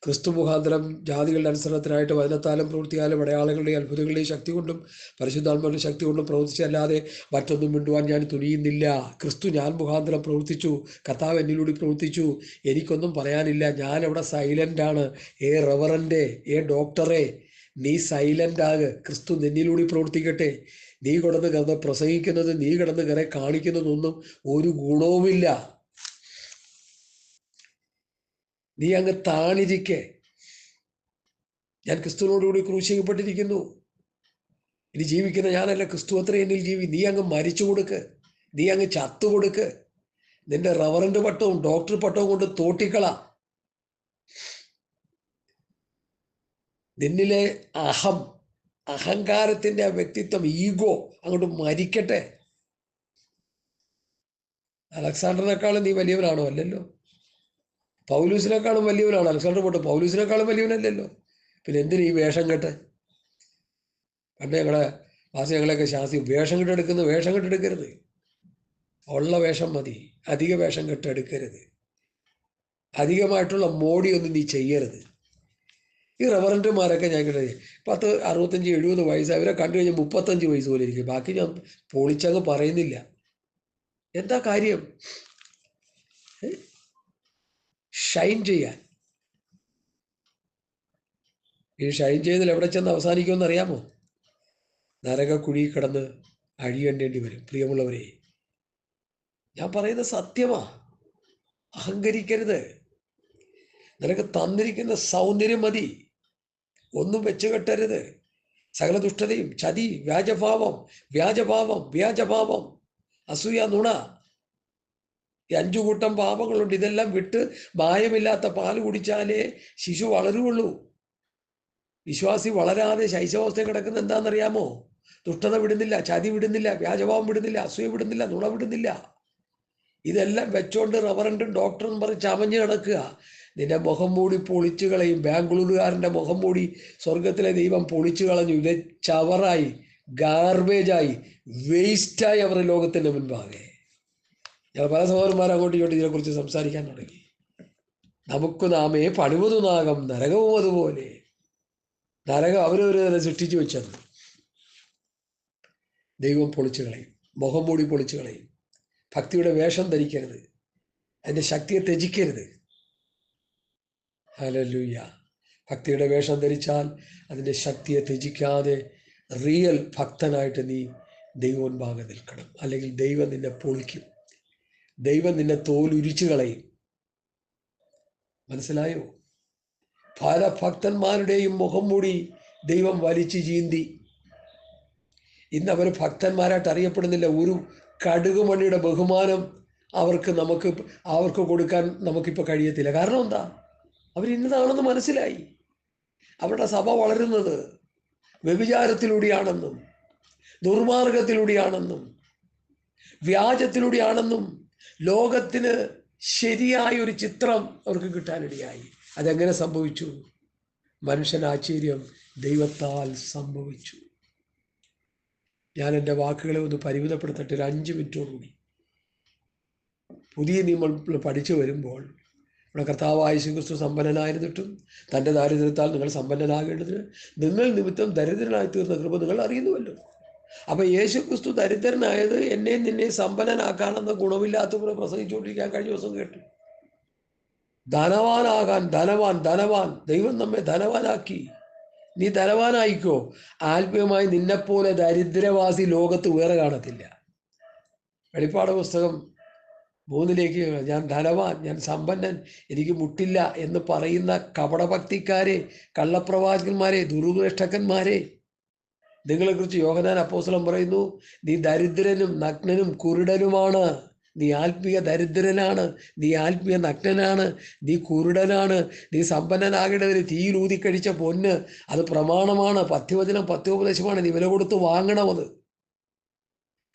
Speaker 1: ക്രിസ്തു മുഖാന്തരം ജാതികളുടെ അനുസരണത്തിനായിട്ട് വചനത്താലും പ്രവൃത്തിയാലും അടയാളങ്ങളുടെയും അത്ഭുതങ്ങളുടെയും ശക്തി കൊണ്ടും പരിശുദ്ധാത്മാവിൻ്റെ ശക്തി കൊണ്ടും പ്രവർത്തിച്ചല്ലാതെ മറ്റൊന്നും മിണ്ടുവാൻ ഞാൻ തുനിയുന്നില്ല. ക്രിസ്തു ഞാൻ മുഖാന്തരം പ്രവർത്തിച്ചു, കർത്താവ് എന്നിലൂടെ പ്രവർത്തിച്ചു. എനിക്കൊന്നും പറയാനില്ല. ഞാനവിടെ സൈലൻ്റാണ്. ഏ റവറൻ്റെ, ഏ ഡോക്ടറെ, നീ സൈലൻ്റ് ആക്. ക്രിസ്തു നിന്നിലൂടെ പ്രവർത്തിക്കട്ടെ. നീ കിടന്ന് പ്രസംഗിക്കുന്നത്, നീ കിടന്ന് കരെ കാണിക്കുന്നതൊന്നും ഒരു ഗുണവുമില്ല. നീ അങ്ങ് താണിരിക്കെ. ഞാൻ ക്രിസ്തുവിനോടുകൂടി ക്രൂശിക്കപ്പെട്ടിരിക്കുന്നു. ഇനി ജീവിക്കുന്ന ഞാനല്ല, ക്രിസ്തു അത്ര എന്നിൽ ജീവി. നീ അങ്ങ് മരിച്ചു കൊടുക്ക്, നീ അങ്ങ് ചത്തുകൊടുക്ക്. നിന്റെ റവറന്റ് പട്ടവും ഡോക്ടർ പട്ടവും കൊണ്ട് തോട്ടിക്കള. നിന്നിലെ അഹങ്കാരത്തിന്റെ ആ വ്യക്തിത്വം, ഈഗോ അങ്ങോട്ട് മരിക്കട്ടെ. അലക്സാണ്ടറിനേക്കാളും നീ വലിയവനാണോ? അല്ലല്ലോ. പൗലൂസിനേക്കാളും വലിയവനാണ് അലക്സാണ്ടർ പോട്ടെ, പൗലൂസിനേക്കാളും വലിയവനല്ലല്ലോ. പിന്നെ എന്തിനു ഈ വേഷം കെട്ട്? പണ്ട് ഞങ്ങളെയൊക്കെ ശാസ്ത്രി വേഷം കെട്ടെടുക്കരുത്. ഉള്ള വേഷം മതി, അധിക വേഷം കെട്ടെടുക്കരുത്. അധികമായിട്ടുള്ള മോടിയൊന്നും നീ ചെയ്യരുത്. ഈ റവറന്റുമാരൊക്കെ ഞാൻ കേട്ടത് 10, 65, 70 വയസ്സ്, അവരെ കണ്ടു കഴിഞ്ഞാൽ 35 വയസ്സ് പോലെ ഇരിക്കും. ബാക്കി ഞാൻ പൊളിച്ചങ്ങ് പറയുന്നില്ല. എന്താ കാര്യം? ഷൈൻ ചെയ്യാൻ. ഈ ഷൈൻ ചെയ്തതിൽ എവിടെ ചെന്ന് അവസാനിക്കുമെന്ന് അറിയാമോ? നരകക്കുഴി കിടന്ന് അഴിയേണ്ടി വരും. പ്രിയമുള്ളവരെ, ഞാൻ പറയുന്നത് സത്യമാ. അഹങ്കരിക്കരുത്. നിനക്ക് തന്നിരിക്കുന്ന സൗന്ദര്യം മതി, ഒന്നും വെച്ച് കെട്ടരുത്. സകല ദുഷ്ടതയും, ചതി, വ്യാജഭാവം, അസൂയ, നുണ, ഈ 5 കൂട്ടം പാപങ്ങളുണ്ട്. ഇതെല്ലാം വിട്ട് മായമില്ലാത്ത പാല് കുടിച്ചാലേ ശിശു വളരുള്ളൂ. വിശ്വാസി വളരാതെ ശൈശവാവസ്ഥ കിടക്കുന്ന എന്താണെന്നറിയാമോ? ദുഷ്ടത വിടുന്നില്ല, ചതി വിടുന്നില്ല, വ്യാജഭാവം വിടുന്നില്ല, അസൂയ വിടുന്നില്ല, നുണ വിടുന്നില്ല. ഇതെല്ലാം വെച്ചോണ്ട് റവറന്റും ഡോക്ടറും പറഞ്ഞ് ചമഞ്ഞ് കിടക്കുക. നിന്റെ മുഖം മൂടി പൊളിച്ചു കളയും. ബാംഗ്ലൂരുകാരൻ്റെ മുഖം മൂടി സ്വർഗത്തിലെ ദൈവം പൊളിച്ചു കളഞ്ഞു. ഇത് ചവറായി, ഗാർബേജായി, വേസ്റ്റായി അവർ ലോകത്തിൻ്റെ മുൻപാകെ. ഞങ്ങൾ പല സഹോദരന്മാർ അങ്ങോട്ടും ഇങ്ങോട്ടും ഇതിനെക്കുറിച്ച് സംസാരിക്കാൻ തുടങ്ങി. നമുക്ക് നാമേ പണിവതുനാകം നരകവും അതുപോലെ. നരകം അവരവര് തന്നെ സൃഷ്ടിച്ചു വെച്ചത്. ദൈവം പൊളിച്ചു കളയും, മുഖം മൂടി പൊളിച്ചു കളയും. ഭക്തിയുടെ വേഷം ധരിക്കരുത്, അതിൻ്റെ ശക്തിയെ ത്യജിക്കരുത്. ഹല്ലേലൂയ. ഭക്തിയുടെ വേഷം ധരിച്ചാൽ അതിൻ്റെ ശക്തിയെ ത്യജിക്കാതെ റിയൽ ഭക്തനായിട്ട് നീ ദൈവോൻപാകെ നിൽക്കണം. അല്ലെങ്കിൽ ദൈവം നിന്നെ പൊളിക്കും, ദൈവം നിന്നെ തോലുരിച്ചു കളയും. മനസ്സിലായോ? പല ഭക്തന്മാരുടെയും മുഖം മൂടി ദൈവം വലിച്ചു ചീന്തി. ഇന്ന് അവർ ഭക്തന്മാരായിട്ട് അറിയപ്പെടുന്നില്ല. ഒരു കടുകുമണിയുടെ ബഹുമാനം അവർക്ക് കൊടുക്കാൻ നമുക്കിപ്പോൾ കഴിയത്തില്ല. കാരണം എന്താ? അവരിന്നതാണെന്ന് മനസ്സിലായി. അവരുടെ സഭ വളരുന്നത് വ്യഭിചാരത്തിലൂടെയാണെന്നും ദുർമാർഗത്തിലൂടെയാണെന്നും വ്യാജത്തിലൂടെയാണെന്നും ലോകത്തിന് ശരിയായ ഒരു ചിത്രം അവർക്ക് കിട്ടാനിടയായി. അതെങ്ങനെ സംഭവിച്ചു? മനുഷ്യനാശ്ചര്യം ദൈവത്താൽ സംഭവിച്ചു. ഞാൻ എൻ്റെ വാക്കുകളെ ഒന്ന് പരിമിതപ്പെടുത്തട്ടെ. ഒരു 5 മിനിറ്റോടുകൂടി. പുതിയ നിയമം പഠിച്ചു വരുമ്പോൾ നമ്മുടെ കർത്താവായ യേശുക്രിസ്തു സമ്പന്നനായിരുന്നിട്ടും തൻ്റെ ദാരിദ്ര്യത്താൽ നിങ്ങൾ സമ്പന്നനാകേണ്ടതിന് നിങ്ങൾ നിമിത്തം ദരിദ്രനായി തീർന്ന കൃപ നിങ്ങൾ അറിയുന്നുവല്ലോ. അപ്പം യേശുക്രിസ്തു ദരിദ്രനായത് എന്നെ നിന്നെ സമ്പന്നനാക്കാനെന്ന ഗുണമില്ലാത്തവരെ പ്രസംഗിച്ചുകൊണ്ടിരിക്കാൻ കഴിഞ്ഞ ദിവസം കേട്ടു. ധനവാനാകാൻ ധനവാൻ ദൈവം നമ്മെ ധനവാനാക്കി. നീ ധനവാനായിക്കോ, ആത്മീയമായി നിന്നെപ്പോലെ ദരിദ്രവാസി ലോകത്ത് വേറെ കാണത്തില്ല. വെളിപ്പാട് പുസ്തകം 3 ഞാൻ ധനവാൻ, ഞാൻ സമ്പന്നൻ, എനിക്ക് മുട്ടില്ല എന്ന് പറയുന്ന കപടഭക്തിക്കാരെ, കള്ളപ്രവാചകന്മാരെ, ദുരുപദേഷ്ടകന്മാരെ നിങ്ങളെക്കുറിച്ച് യോഹന്നാൻ അപ്പോസ്തലൻ പറയുന്നു, നീ ദരിദ്രനും നഗ്നനും കുരുടനുമാണ്. നീ ആത്മീയ ദരിദ്രനാണ്, നീ ആത്മീയ നഗ്നനാണ്, നീ കുരുടനാണ്. നീ സമ്പന്നനാകേണ്ടതിന് തീയിൽ ഊതിക്കഴിച്ച പൊന്ന്, അത് പ്രമാണമാണ്, പഥ്യവചനം, പഥ്യോപദേശമാണ്. നീ വില കൊടുത്ത് വാങ്ങണമത്.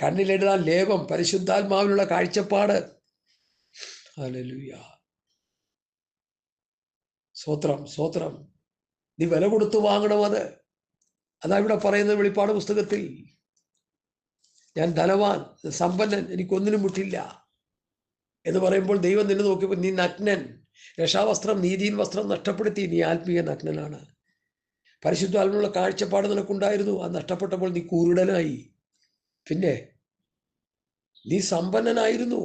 Speaker 1: കണ്ണിലെഴുതാൻ ലേപം, പരിശുദ്ധാത്മാവിനുള്ള കാഴ്ചപ്പാട്. ഹല്ലേലൂയ, സ്തോത്രം. നീ വില കൊടുത്ത് വാങ്ങണം അത്. അതാ ഇവിടെ പറയുന്നത് വെളിപ്പാട് പുസ്തകത്തിൽ. ഞാൻ ധനവാൻ, സമ്പന്നൻ, എനിക്കൊന്നിനും മുട്ടില്ല എന്ന് പറയുമ്പോൾ ദൈവം നിന്നെ നോക്കിയപ്പോൾ നീ നഗ്നൻ. രക്ഷാവസ്ത്രം, നീതിயின் വസ്ത്രം നഷ്ടപ്പെടുത്തി. നീ ആത്മീയ നഗ്നനാണ്. പരിശുദ്ധാത്മാവിനുള്ള കാഴ്ചപ്പാട് നിനക്കുണ്ടായിരുന്നു, അത് നഷ്ടപ്പെട്ടപ്പോൾ നീ കുരുടനായി. പിന്നെ നീ സമ്പന്നനായിരുന്നു.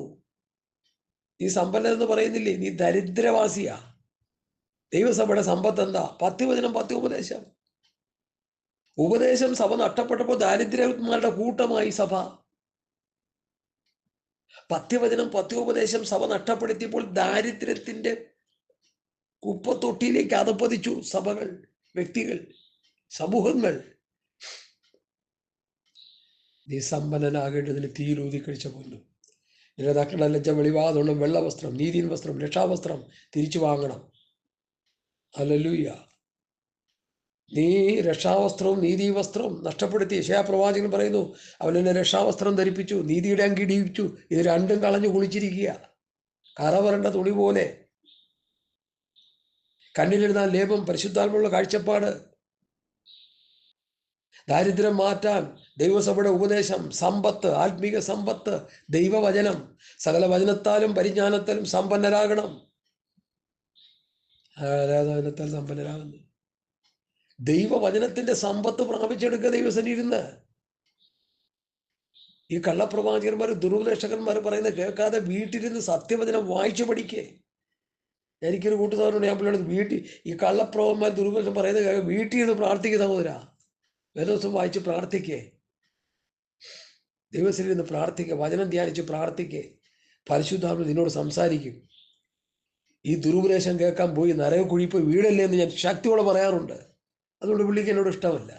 Speaker 1: നീ സമ്പന്നൻ എന്ന് പറയുന്നില്ലേ, നീ ദരിദ്രവാസിയാ. ദൈവസഭയുടെ സമ്പത്ത് എന്താ? പഥ്യവചനം, പഥ്യോപദേശം. ഉപദേശം സഭ നഷ്ടപ്പെട്ടപ്പോൾ ദാരിദ്ര്യന്മാരുടെ കൂട്ടമായി സഭ. പഥ്യവചനം, പഥ്യോപദേശം സഭ നഷ്ടപ്പെടുത്തിയപ്പോൾ ദാരിദ്ര്യത്തിന്റെ കുപ്പത്തൊട്ടിയിലേക്ക് അധപ്പതിച്ചു സഭകൾ, വ്യക്തികൾ, സമൂഹങ്ങൾ. നീ സമ്പന്നനാകേണ്ടതിന് തീരൂതി കഴിച്ച പൊന്നു. നിരതാക്കളുടെ ലജ്ജ വെളിവാതുള്ള വെള്ളവസ്ത്രം, നീതിயின் വസ്ത്രം, രക്ഷാവസ്ത്രം തിരിച്ചു വാങ്ങണം. ഹല്ലേലൂയ. നീ രക്ഷാവസ്ത്രവും നീതി വസ്ത്രവും നഷ്ടപ്പെടുത്തി. യെശയ്യാപ്രവാചകൻ പറയുന്നു, അവൻ എന്നെ രക്ഷാവസ്ത്രം ധരിപ്പിച്ചു, നീതിയുടെ അങ്കി ഇടിയിച്ചു. ഇത് രണ്ടും കളഞ്ഞു കുളിച്ചിരിക്കുക, കറവരണ്ട തുണി പോലെ. കണ്ണിലെഴുതാൻ ലേപം, പരിശുദ്ധാത്മാവുള്ള കാഴ്ചപ്പാട്. ദാരിദ്ര്യം മാറ്റാൻ ദൈവസഭയുടെ ഉപദേശം, സമ്പത്ത്, ആത്മീക സമ്പത്ത്, ദൈവവചനം. സകല വചനത്താലും പരിജ്ഞാനത്താലും സമ്പന്നരാകണം. വചനത്താൽ സമ്പന്നരാകുന്നു. ദൈവവചനത്തിന്റെ സമ്പത്ത് പ്രാപിച്ചെടുക്കുക ദൈവസന്നിധിന്ന്. ഈ കള്ളപ്രവാചകന്മാർ, ദുരുപദേഷ്ടകന്മാർ പറയുന്നത് കേൾക്കാതെ വീട്ടിലിരുന്ന് സത്യവചനം വായിച്ചു പഠിക്കേ. എനിക്കൊരു കൂട്ടുകാരോട് ഞാൻ പിള്ളേർ ഈ കള്ളപ്രവന്മാർ ദുരുപദേശം പറയുന്നത് വീട്ടിൽ നിന്ന് പ്രാർത്ഥിക്കുന്ന സഹോദരാ. വേദോസം വായിച്ച് പ്രാർത്ഥിക്കേ, ദൈവസന്നിധിയിൽ നിന്ന് പ്രാർത്ഥിക്കുക, വചനം ധ്യാനിച്ച് പ്രാർത്ഥിക്കേ. പരിശുദ്ധാത്മാവ് നിന്നോട് സംസാരിക്കും. ഈ ദുരുപദേശം കേൾക്കാൻ പോയി നരകക്കുഴിപ്പ് വീടല്ലേ എന്ന് ഞാൻ ശക്തിയോടെ പറയാറുണ്ട്. അതുകൊണ്ട് പുള്ളിക്ക് എന്നോട് ഇഷ്ടമല്ല.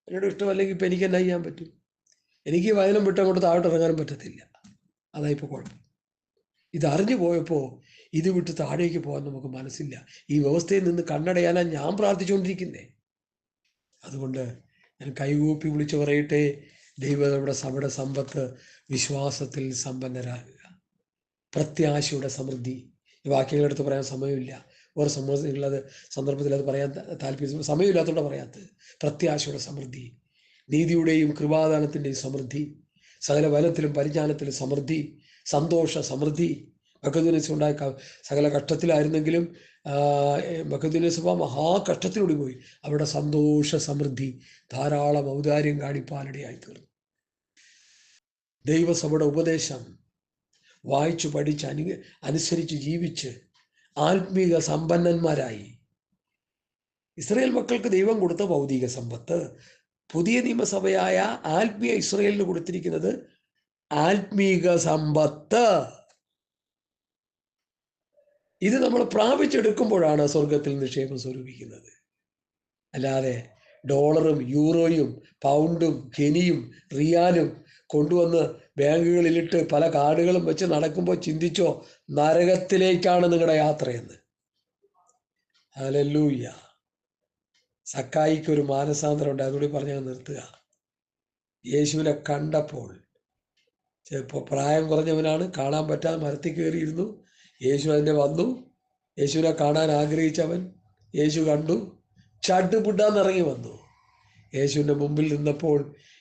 Speaker 1: എന്നോട് ഇഷ്ടമല്ലെങ്കിൽ ഇപ്പം എനിക്ക് എന്നാ ചെയ്യാൻ പറ്റും? എനിക്ക് വചനം വിട്ടങ്ങോട്ട് താഴോട്ട് ഇറങ്ങാനും പറ്റത്തില്ല. അതായിപ്പോൾ കുഴപ്പം. ഇതറിഞ്ഞു പോയപ്പോൾ ഇത് വിട്ട് താഴേക്ക് പോകാൻ നമുക്ക് മനസ്സില്ല. ഈ വ്യവസ്ഥയിൽ നിന്ന് കണ്ണടയാനാണ് ഞാൻ പ്രാർത്ഥിച്ചുകൊണ്ടിരിക്കുന്നേ. അതുകൊണ്ട് ഞാൻ കൈകൂപ്പി വിളിച്ചു പറയട്ടെ, ദൈവയുടെ സഭയുടെ സമ്പത്ത് വിശ്വാസത്തിൽ സമ്പന്നരാകുക. പ്രത്യാശയുടെ സമൃദ്ധി. ഈ വാക്യങ്ങളെടുത്ത് പറയാൻ സമയമില്ല. ഒരു സന്ദർഭത്തിൽ അത് പറയാൻ താല്പര്യം, സമയമില്ലാത്തതുകൊണ്ട് പറയാത്തത്. പ്രത്യാശയുടെ സമൃദ്ധി, നീതിയുടെയും കൃപാദാനത്തിൻ്റെയും സമൃദ്ധി, സകല വനത്തിലും പരിജ്ഞാനത്തിലും സമൃദ്ധി, സന്തോഷ സമൃദ്ധി. മക്കദോന്യ ഉണ്ടായ സകല കഷ്ടത്തിലായിരുന്നെങ്കിലും മക്കദോന്യ സഭ മഹാകഷ്ടത്തിലൂടെ പോയി. അവരുടെ സന്തോഷ സമൃദ്ധി ധാരാളം ഔദാര്യം കാണിപ്പാനിടയായി തീർന്നു. ദൈവസഭയുടെ ഉപദേശം വായിച്ചു പഠിച്ച് അനുസരിച്ച് ജീവിച്ച് ആത്മീക സമ്പന്നന്മാരായി. ഇസ്രായേൽ മക്കൾക്ക് ദൈവം കൊടുത്ത ഭൗതിക സമ്പത്ത് പുതിയ നിയമസഭയായ ആത്മീയ ഇസ്രായേലിന് കൊടുത്തിരിക്കുന്നത് ആത്മീക സമ്പത്ത്. ഇത് നമ്മൾ പ്രാപിച്ചെടുക്കുമ്പോഴാണ് സ്വർഗത്തിൽ നിക്ഷേപം സ്വരൂപിക്കുന്നത്. അല്ലാതെ ഡോളറും യൂറോയും പൗണ്ടും കെനിയും റിയാലും കൊണ്ടുവന്ന് ബാങ്കുകളിലിട്ട് പല കാർഡുകളും വെച്ച് നടക്കുമ്പോൾ ചിന്തിച്ചോ നരകത്തിലേക്കാണ് നിങ്ങളുടെ യാത്രയെന്ന്. ഹല്ലേലൂയ. സക്കായിക്ക് ഒരു മാനസാന്തരം ഉണ്ട്. അതുകൂടി പറഞ്ഞ് നിർത്തുക. യേശുവിനെ കണ്ടപ്പോൾ, ചിലപ്പോൾ പ്രായം കുറഞ്ഞവനാണ്, കാണാൻ പറ്റാതെ മരത്തിൽ കയറിയിരുന്നു. യേശു അതിൻ്റെ വന്നു. യേശുവിനെ കാണാൻ ആഗ്രഹിച്ചവൻ യേശു കണ്ടു, ചട്ടുപുട്ടാന്നിറങ്ങി വന്നു. യേശുവിൻ്റെ മുമ്പിൽ നിന്നപ്പോൾ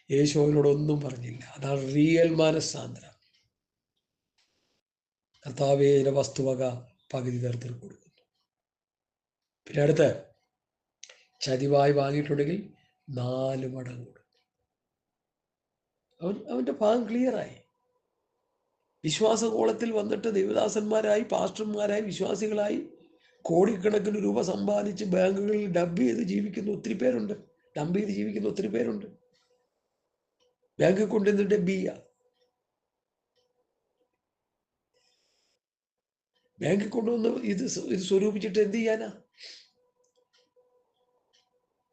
Speaker 1: യേശു അവനോടൊന്നും പറഞ്ഞില്ല. അതാണ് റിയൽ മാനസാന്തരം. കർത്താവേ, എൻ്റെ വസ്തുവക പകുതി ദരിദ്രർക്ക് കൊടുക്കുന്നു. പിന്നെ അടുത്ത് ചതിവായി വാങ്ങിയിട്ടുണ്ടെങ്കിൽ 4 മടങ്ങ് കൊടുക്കും. അവൻ്റെ ഭാഗം ക്ലിയറായി. വിശ്വാസകോളത്തിൽ വന്നിട്ട് ദൈവദാസന്മാരായി, പാസ്റ്റർമാരായി, വിശ്വാസികളായി കോടിക്കണക്കിന് രൂപ സമ്പാദിച്ച് ബാങ്കുകളിൽ ഡംപ് ചെയ്ത് ജീവിക്കുന്ന ഒത്തിരി പേരുണ്ട്. ബാങ്കിൽ കൊണ്ടുവന്ന് ഡംപ് ചെയ്യുക. ബാങ്കിൽ കൊണ്ടുവന്ന് ഇത് സ്വരൂപിച്ചിട്ട് എന്ത്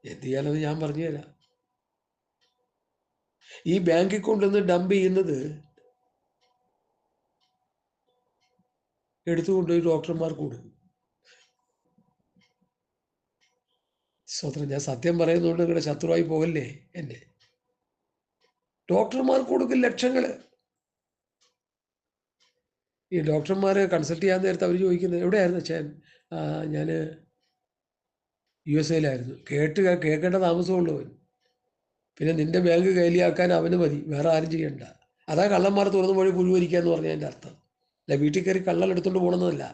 Speaker 1: ചെയ്യാനാണെന്ന് ഞാൻ പറഞ്ഞുതരാം. ഈ ബാങ്കിൽ കൊണ്ടുവന്ന് ഡംപ് ചെയ്യുന്നത് എടുത്തുകൊണ്ടുപോയി ഡോക്ടർമാർക്ക് കൊടുക്കും. സ്വത്രം, ഞാൻ സത്യം പറയുന്നതുകൊണ്ട് നിങ്ങളുടെ ശത്രുവായി പോകല്ലേ എന്നെ. ഡോക്ടർമാർക്ക് കൊടുക്കും ലക്ഷങ്ങൾ. ഈ ഡോക്ടർമാരെ കൺസൾട്ട് ചെയ്യാൻ നേരത്തെ അവർ ചോദിക്കുന്നത്, എവിടെയായിരുന്നു അച്ഛൻ? ഞാൻ USA കേൾക്കേണ്ട താമസമുള്ളൂ അവൻ. പിന്നെ നിന്റെ ബാങ്ക് കൈലിയാക്കാൻ അവന് മതി, വേറെ ആരും ചെയ്യണ്ട. അതാ കള്ളന്മാർ തുറന്നു വഴി പുഴുവരിക്കുക എന്ന് പറഞ്ഞതിൻ്റെ അർത്ഥം. അല്ല, വീട്ടിൽ കയറി കള്ളൻ എടുത്തുകൊണ്ട് പോകണമെന്നല്ല.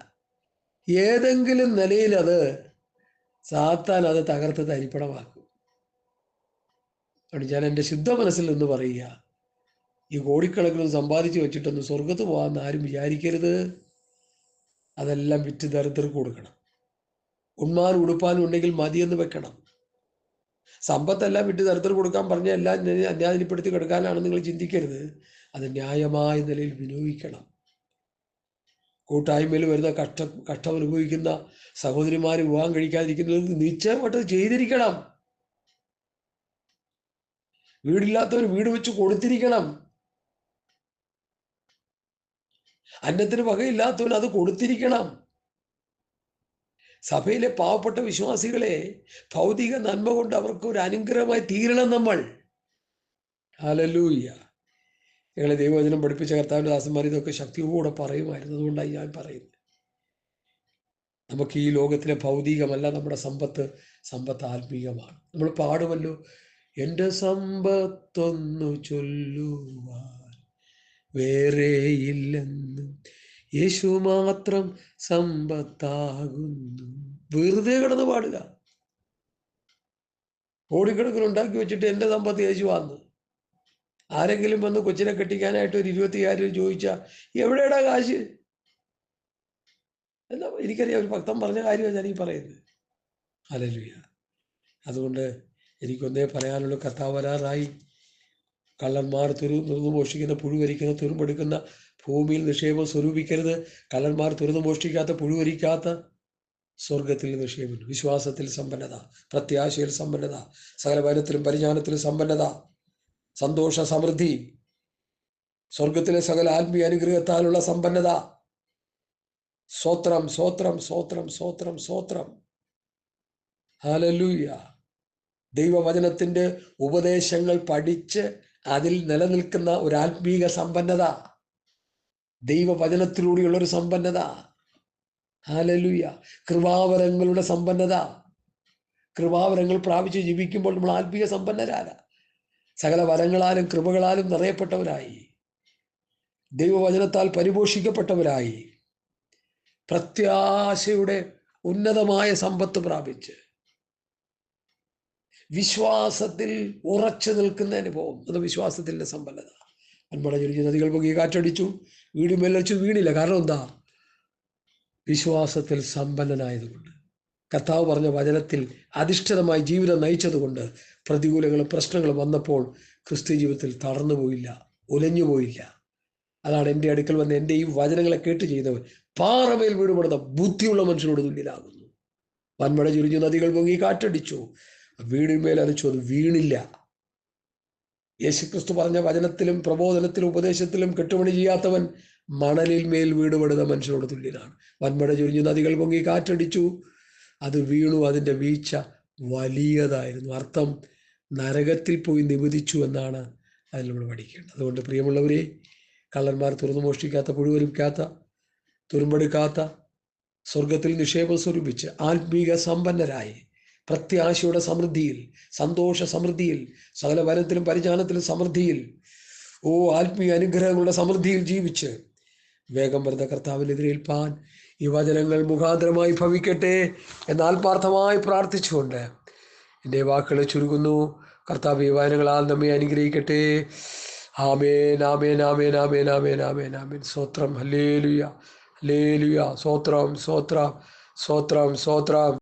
Speaker 1: ഏതെങ്കിലും നിലയിൽ അത് സാത്താൻ അത് തകർത്ത് തരിപ്പണമാക്കും. അതുകൊണ്ട് ഞാൻ എൻ്റെ ശുദ്ധ മനസ്സിൽ നിന്ന് പറയുക, ഈ കോടിക്കണക്കിന് സമ്പാദിച്ച് വെച്ചിട്ടൊന്ന് സ്വർഗത്ത് പോകാമെന്ന് ആരും വിചാരിക്കരുത്. അതെല്ലാം വിറ്റ് ദരിദ്രർക്ക് കൊടുക്കണം. ഉണ്മാൻ ഉടുപ്പാനും ഉണ്ടെങ്കിൽ മതിയെന്ന് വെക്കണം. സമ്പത്തെല്ലാം വിറ്റ് ദരിദ്രർക്ക് കൊടുക്കാൻ പറഞ്ഞ എല്ലാം അന്യാധീനപ്പെടുത്തി കൊടുക്കാനാണെന്ന് നിങ്ങൾ ചിന്തിക്കരുത്. അത് ന്യായമായ നിലയിൽ വിനിയോഗിക്കണം. കൂട്ടായ്മയിൽ വരുന്ന കഷ്ടം അനുഭവിക്കുന്ന സഹോദരിമാർ വിവാഹം കഴിക്കാതിരിക്കുന്നത് നിശ്ചയമായിട്ട് ചെയ്തിരിക്കണം. വീടില്ലാത്തവർ വീട് വെച്ച് കൊടുത്തിരിക്കണം. അന്നത്തിന് വകയില്ലാത്തവൻ അത് കൊടുത്തിരിക്കണം. സഭയിലെ പാവപ്പെട്ട വിശ്വാസികളെ ഭൗതിക നന്മ കൊണ്ട് അവർക്ക് ഒരു അനുഗ്രഹമായി തീരണം നമ്മൾ. ഹല്ലേലൂയ. ഞങ്ങളെ ദൈവവചനം പഠിപ്പിച്ച കർത്താവിൻ്റെ ദാസന്മാർ ഇതൊക്കെ ശക്തിയോടെ പറയുമായിരുന്നു. അതുകൊണ്ടാണ് ഞാൻ പറയുന്നത്. നമുക്ക് ഈ ലോകത്തിലെ ഭൗതികമല്ല നമ്മുടെ സമ്പത്ത് ആത്മീയമാണ്. നമ്മൾ പാടുമല്ലോ, എൻ്റെ സമ്പത്തൊന്നു ചൊല്ലുവാൻ വേറെയില്ലെന്ന്, യേശു മാത്രം സമ്പത്താകുന്നു. വെറുതെ കിടന്ന് പാടുക. കോടിക്കണക്കിന് ഉണ്ടാക്കി വെച്ചിട്ട് എൻ്റെ സമ്പത്ത് യേശുവാന്ന്. ആരെങ്കിലും വന്ന് കൊച്ചിനെ കെട്ടിക്കാനായിട്ട് ഒരു 24,000 ചോദിച്ചാൽ എവിടെയാടാ കാശ്? എന്നാ എനിക്കറിയാം, ഒരു ഭക്തൻ പറഞ്ഞ കാര്യമാണ് ഞാൻ ഈ പറയുന്നത്. ഹല്ലേലൂയ. അതുകൊണ്ട് എനിക്കൊന്നേ പറയാനുള്ള, കർത്താവ് വരാറായി. കള്ളന്മാർ തുറന്നു മോഷ്ടിക്കുന്ന, പുഴുവരിക്കുന്ന, തുരുമ്പെടുക്കുന്ന ഭൂമിയിൽ നിക്ഷേപം സ്വരൂപിക്കരുത്. കള്ളന്മാർ തുറന്നു മോഷ്ടിക്കാത്ത, പുഴുവരിക്കാത്ത സ്വർഗത്തിൽ നിക്ഷേപം. വിശ്വാസത്തിൽ സമ്പന്നത, പ്രത്യാശയിൽ സമ്പന്നത, സകല വനത്തിലും പരിജ്ഞാനത്തിലും സമ്പന്നത, സന്തോഷ സമൃദ്ധി, സ്വർഗത്തിലെ സകല ആത്മീയ അനുഗ്രഹത്താലുള്ള സമ്പന്നത. സ്തോത്രം, സ്തോത്രം, സ്തോത്രം, സ്തോത്രം, സ്തോത്രം. ഹല്ലേലൂയ. ദൈവവചനത്തിന്റെ ഉപദേശങ്ങൾ പഠിച്ച് അതിൽ നിലനിൽക്കുന്ന ഒരു ആത്മീക സമ്പന്നത, ദൈവവചനത്തിലൂടെയുള്ളൊരു സമ്പന്നത. ഹല്ലേലൂയ. കൃപാവരങ്ങളുടെ സമ്പന്നത. കൃപാവരങ്ങൾ പ്രാപിച്ച് ജീവിക്കുമ്പോൾ നമ്മൾ ആത്മീയ സമ്പന്നരാല. സകല വരങ്ങളാലും കൃപകളാലും നിറയപ്പെട്ടവരായി, ദൈവവചനത്താൽ പരിപോഷിക്കപ്പെട്ടവരായി, പ്രത്യാശയുടെ ഉന്നതമായ സമ്പത്ത് പ്രാപിച്ച് വിശ്വാസത്തിൽ ഉറച്ചു നിൽക്കുന്ന അനുഭവം. അത് വിശ്വാസത്തിൻ്റെ സമ്പന്നത. അൻപട ചൊരിഞ്ഞ നദികൾ പൊങ്ങി കാറ്റടിച്ചു, വീട് മേലച്ചു വീണില്ല. കാരണം എന്താ? വിശ്വാസത്തിൽ സമ്പന്നനായതുകൊണ്ട്. കർത്താവ് പറഞ്ഞ വചനത്തിൽ അധിഷ്ഠിതമായി ജീവിതം നയിച്ചതുകൊണ്ട് പ്രതികൂലങ്ങളും പ്രശ്നങ്ങളും വന്നപ്പോൾ ക്രിസ്ത്യ ജീവിതത്തിൽ തളർന്നു പോയില്ല, ഉലഞ്ഞു പോയില്ല. അതാണ് എൻ്റെ അടുക്കൽ വന്ന് എൻ്റെ ഈ വചനങ്ങളെ കേട്ട് ചെയ്യുന്നവൻ പാറമേൽ വീടുപെടുന്ന ബുദ്ധിയുള്ള മനുഷ്യനോട് തുല്യനാകുന്നു. വൻമഴ ചുരിഞ്ഞു, നദികൾ പൊങ്ങി, കാറ്റടിച്ചു, വീടിന്മേൽ അരച്ചു, അത് വീണില്ല. യേശുക്രിസ്തു പറഞ്ഞ വചനത്തിലും പ്രബോധനത്തിലും ഉപദേശത്തിലും കെട്ടുപണി ചെയ്യാത്തവൻ മണലിൽ മേൽ വീടുപെടുന്ന മനുഷ്യനോട് തുല്യനാണ്. വൻമഴ ചുരിഞ്ഞു, നദികൾ പൊങ്ങി, കാറ്റടിച്ചു, അത് വീണു, അതിൻ്റെ വീഴ്ച വലിയതായിരുന്നു. അർത്ഥം നരകത്തിൽ പോയി നിബദിച്ചു എന്നാണ് അതിൽ നമ്മൾ പഠിക്കേണ്ടത്. അതുകൊണ്ട് പ്രിയമുള്ളവരെ, കള്ളന്മാർ തുറന്നു മോഷ്ടിക്കാത്ത, പുഴുവലിക്കാത്ത, തുരുമ്പെടുക്കാത്ത, സ്വർഗത്തിൽ നിക്ഷേപം സ്വരൂപിച്ച് ആത്മീക സമ്പന്നരായി പ്രത്യാശയുടെ സമൃദ്ധിയിൽ, സന്തോഷ സമൃദ്ധിയിൽ, സകല വനത്തിലും പരിജ്ഞാനത്തിലും സമൃദ്ധിയിൽ, ആത്മീയ അനുഗ്രഹങ്ങളുടെ സമൃദ്ധിയിൽ ജീവിച്ച് വേഗം വരുന്ന കർത്താവിനെതിരേൽപ്പാൻ ഈ വചനങ്ങൾ മുഖാന്തരമായി ഭവിക്കട്ടെ എന്ന് ആത്മാർത്ഥമായി പ്രാർത്ഥിച്ചുകൊണ്ട് എൻ്റെ വാക്കുകളെ ചുരുങ്ങുന്നു. കർത്താവ് ഈ വചനങ്ങളാൽ നമ്മെ അനുഗ്രഹിക്കട്ടെ. ആമേൻ, ആമേൻ, ആമേൻ, ആമേൻ, ആമേൻ, ആമേൻ, ആമേൻ. സ്തോത്രം. Hallelujah, hallelujah. സ്തോത്രം, സ്തോത്രം, സ്തോത്രം, സ്തോത്രം.